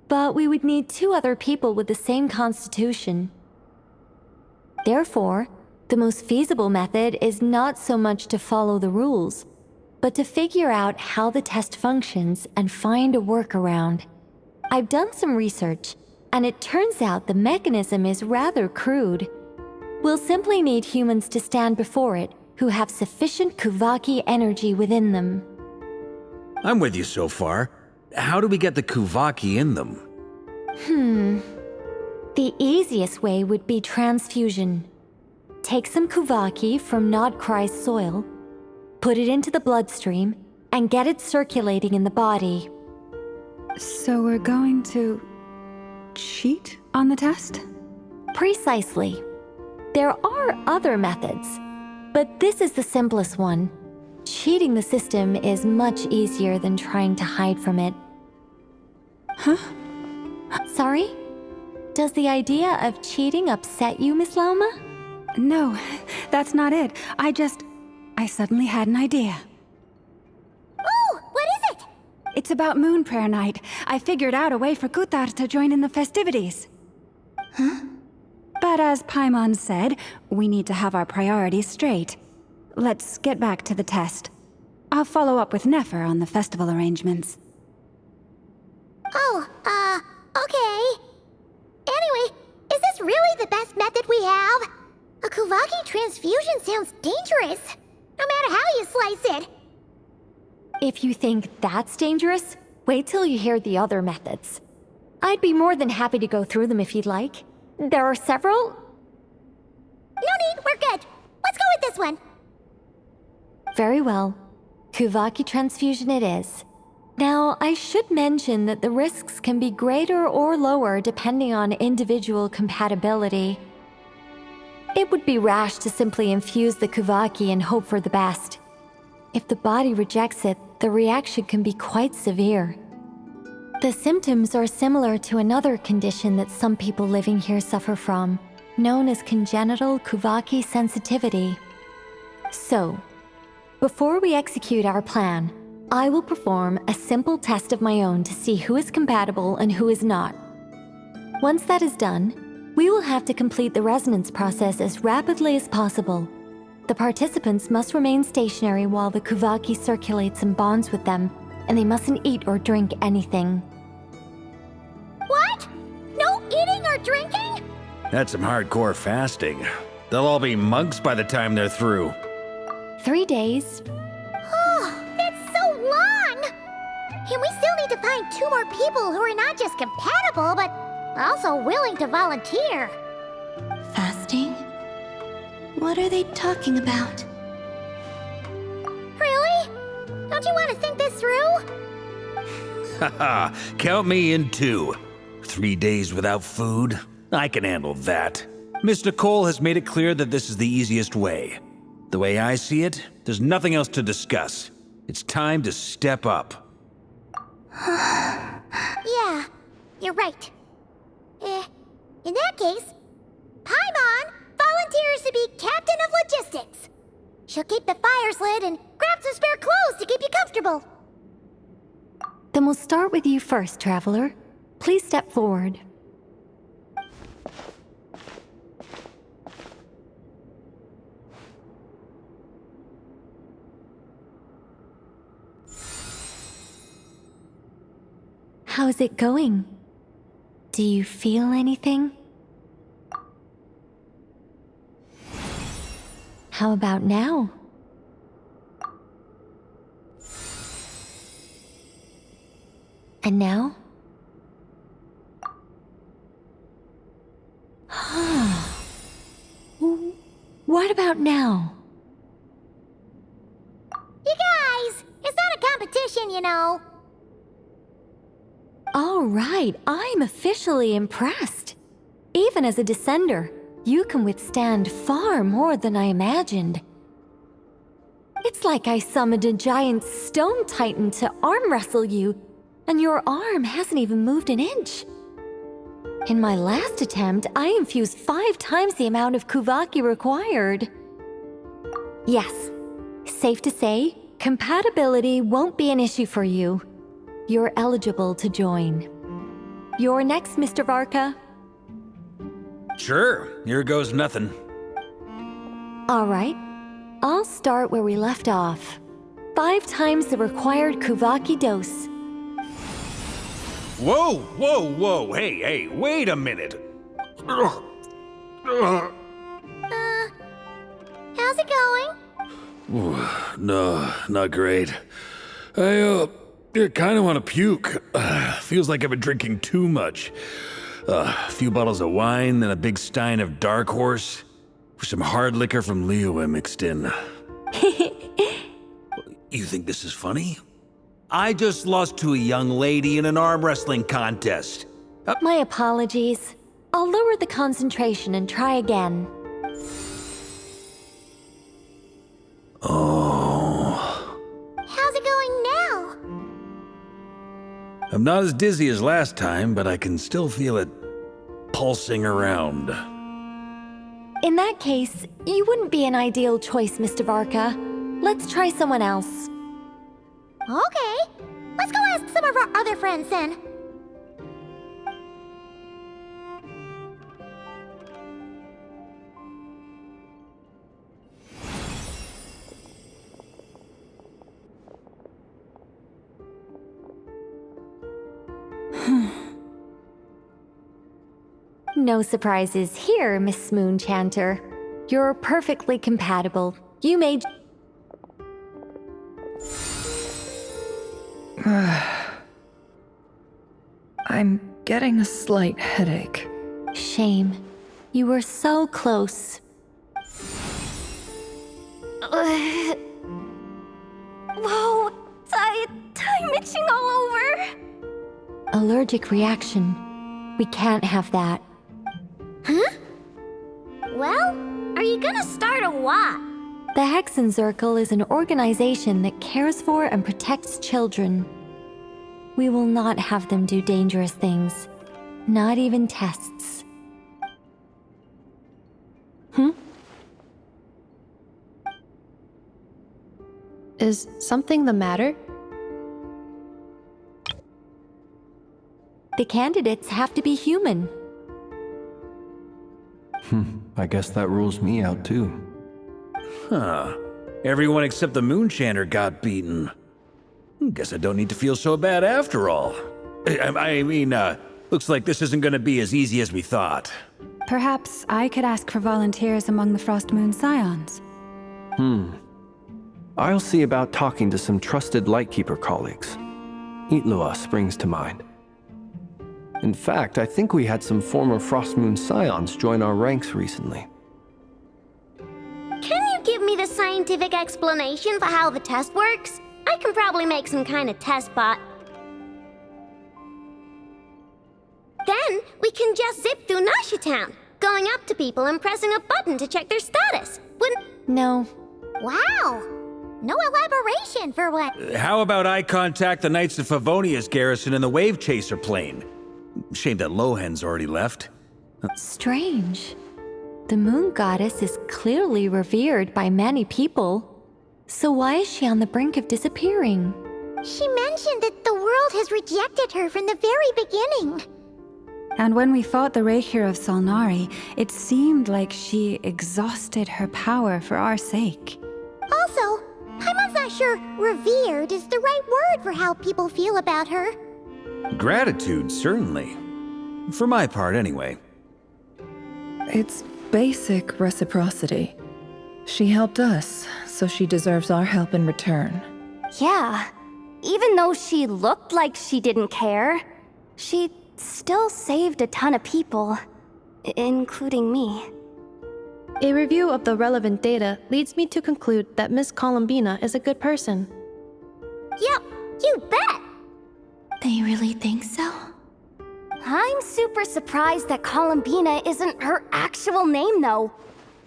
But we would need 2 other people with the same constitution. Therefore, the most feasible method is not so much to follow the rules, but to figure out how the test functions and find a workaround. I've done some research, and it turns out the mechanism is rather crude. We'll simply need humans to stand before it who have sufficient Kuvaki energy within them. I'm with you so far. How do we get the Kuvaki in them? The easiest way would be transfusion. Take some Kuvaki from Nod-Krai's soil, put it into the bloodstream, and get it circulating in the body. So we're going to cheat on the test? Precisely. There are other methods, but this is the simplest one. Cheating the system is much easier than trying to hide from it. Huh? Sorry? Does the idea of cheating upset you, Miss Lauma? No, that's not it. I suddenly had an idea. Ooh, what is it? It's about Moon Prayer Night. I figured out a way for Kutar to join in the festivities. Huh? But as Paimon said, we need to have our priorities straight. Let's get back to the test. I'll follow up with Nefer on the festival arrangements. Oh, okay. Anyway, is this really the best method we have? A Kuvaki transfusion sounds dangerous, no matter how you slice it. If you think that's dangerous, wait till you hear the other methods. I'd be more than happy to go through them if you'd like. There are several. No need, we're good. Let's go with this one. Very well. Kuvaki transfusion it is. Now, I should mention that the risks can be greater or lower depending on individual compatibility. It would be rash to simply infuse the Kuvaki and hope for the best. If the body rejects it, the reaction can be quite severe. The symptoms are similar to another condition that some people living here suffer from, known as congenital Kuvaki sensitivity. So, before we execute our plan, I will perform a simple test of my own to see who is compatible and who is not. Once that is done, we will have to complete the resonance process as rapidly as possible. The participants must remain stationary while the Kuvaki circulates and bonds with them, and they mustn't eat or drink anything. What? No eating or drinking? That's some hardcore fasting. They'll all be monks by the time they're through. 3 days. Oh, that's so long! And we still need to find 2 more people who are not just compatible, but also willing to volunteer. Fasting? What are they talking about? Really? Don't you want to think this through? Haha, count me in too. 3 days without food? I can handle that. Miss Nicole has made it clear that this is the easiest way. The way I see it, there's nothing else to discuss. It's time to step up. Yeah, you're right. In that case, Paimon volunteers to be captain of logistics. She'll keep the fires lit and grab some spare clothes to keep you comfortable. Then we'll start with you first, Traveler. Please step forward. How's it going? Do you feel anything? How about now? And now? What about now? You guys, it's not a competition, you know. All right, I'm officially impressed. Even as a descender, you can withstand far more than I imagined. It's like I summoned a giant stone titan to arm wrestle you, and your arm hasn't even moved an inch. In my last attempt, I infused 5 times the amount of Kuvaki required. Yes, safe to say, compatibility won't be an issue for you. You're eligible to join. You're next, Mr. Varka. Sure, here goes nothing. All right, I'll start where we left off. 5 times the required Kuvaki dose. Whoa, whoa, whoa, hey, wait a minute. How's it going? No, not great. I kind of want to puke. Feels like I've been drinking too much. A few bottles of wine, then a big stein of Dark Horse, with some hard liquor from Liyue mixed in. You think this is funny? I just lost to a young lady in an arm wrestling contest. My apologies. I'll lower the concentration and try again. Oh. How's it going now? I'm not as dizzy as last time, but I can still feel it pulsing around. In that case, you wouldn't be an ideal choice, Mr. Varka. Let's try someone else. Okay, let's go ask some of our other friends then. No surprises here, Miss Moonchanter. You're perfectly compatible. You made... I'm getting a slight headache. Shame. You were so close. Whoa, I'm itching all over. Allergic reaction. We can't have that. Huh? Well, are you gonna start a what? The Hexenzirkel is an organization that cares for and protects children. We will not have them do dangerous things. Not even tests. Is something the matter? The candidates have to be human. I guess that rules me out too. Huh. Everyone except the Moonchander got beaten. Guess I don't need to feel so bad after all. I mean, looks like this isn't gonna be as easy as we thought. Perhaps I could ask for volunteers among the Frost Moon Scions. I'll see about talking to some trusted Lightkeeper colleagues. Itlua springs to mind. In fact, I think we had some former Frost Moon Scions join our ranks recently. Can you give me the scientific explanation for how the test works? I can probably make some kind of test bot. Then we can just zip through Nasha Town, going up to people and pressing a button to check their status. Wouldn't... No. Wow! No elaboration for what... How about I contact the Knights of Favonia's garrison in the Wave Chaser plane? Shame that Lohen's already left. Strange. The moon goddess is clearly revered by many people. So why is she on the brink of disappearing? She mentioned that the world has rejected her from the very beginning. And when we fought the Reikir of Solnari, it seemed like she exhausted her power for our sake. Also, Paimon's not sure revered is the right word for how people feel about her. Gratitude, certainly. For my part, anyway. It's basic reciprocity. She helped us, so she deserves our help in return. Yeah. Even though she looked like she didn't care, she still saved a ton of people, including me. A review of the relevant data leads me to conclude that Miss Columbina is a good person. Yep, you bet! They really think so? I'm super surprised that Columbina isn't her actual name, though.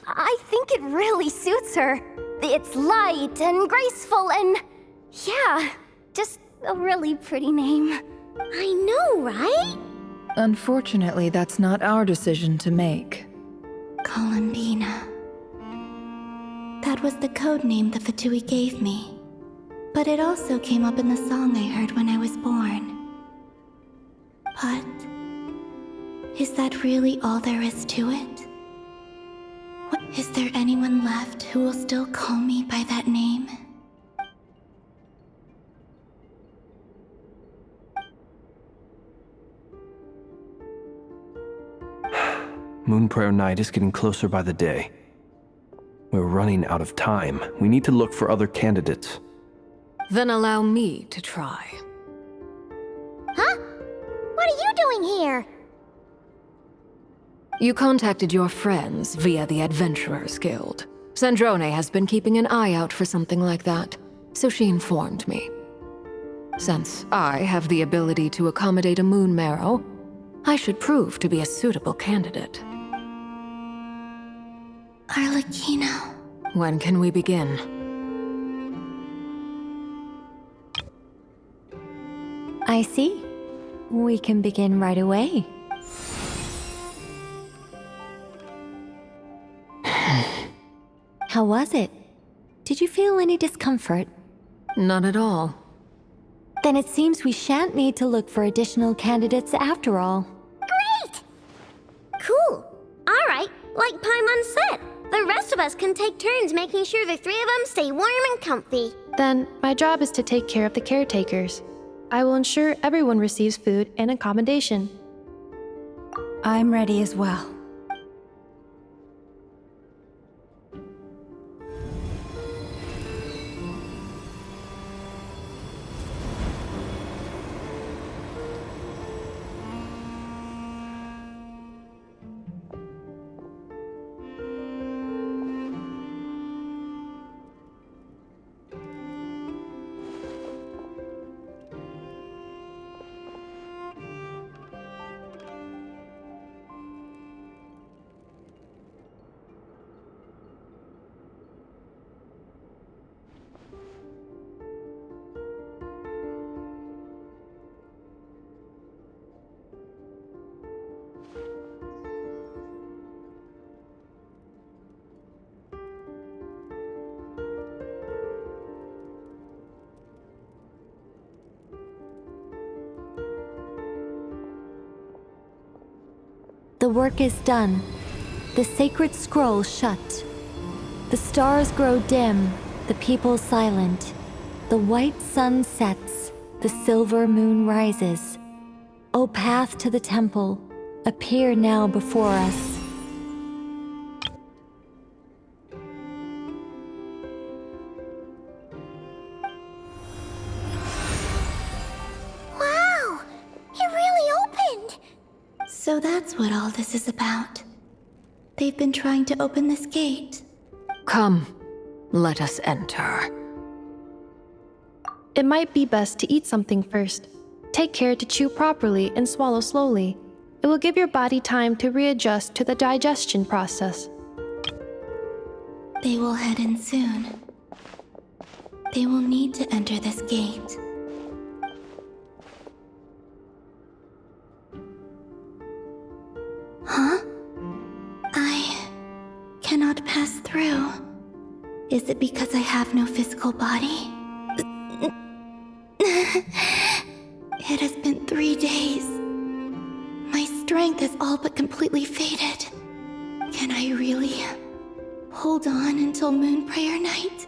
I think it really suits her. It's light and graceful and... yeah, just a really pretty name. I know, right? Unfortunately, that's not our decision to make. Columbina. That was the code name the Fatui gave me. But it also came up in the song I heard when I was born. But... is that really all there is to it? Is there anyone left who will still call me by that name? Moon Prayer Night is getting closer by the day. We're running out of time. We need to look for other candidates. Then allow me to try. Huh? What are you doing here? You contacted your friends via the Adventurers Guild. Sandrone has been keeping an eye out for something like that, so she informed me. Since I have the ability to accommodate a moon marrow, I should prove to be a suitable candidate. Arlecchino. When can we begin? I see. We can begin right away. How was it? Did you feel any discomfort? None at all. Then it seems we shan't need to look for additional candidates after all. Great! Cool. All right, like Paimon said, the rest of us can take turns making sure the three of them stay warm and comfy. Then, my job is to take care of the caretakers. I will ensure everyone receives food and accommodation. I'm ready as well. The work is done. The sacred scroll shut. The stars grow dim, the people silent. The white sun sets, the silver moon rises. O path to the temple, appear now before us. Wow! It really opened! So that's what all this is about. They've been trying to open this gate. Come, let us enter. It might be best to eat something first. Take care to chew properly and swallow slowly. It will give your body time to readjust to the digestion process. They will head in soon. They will need to enter this gate. Huh? I cannot pass through. Is it because I have no physical body? It has been 3 days. My strength has all but completely faded. Can I really hold on until Moon Prayer Night?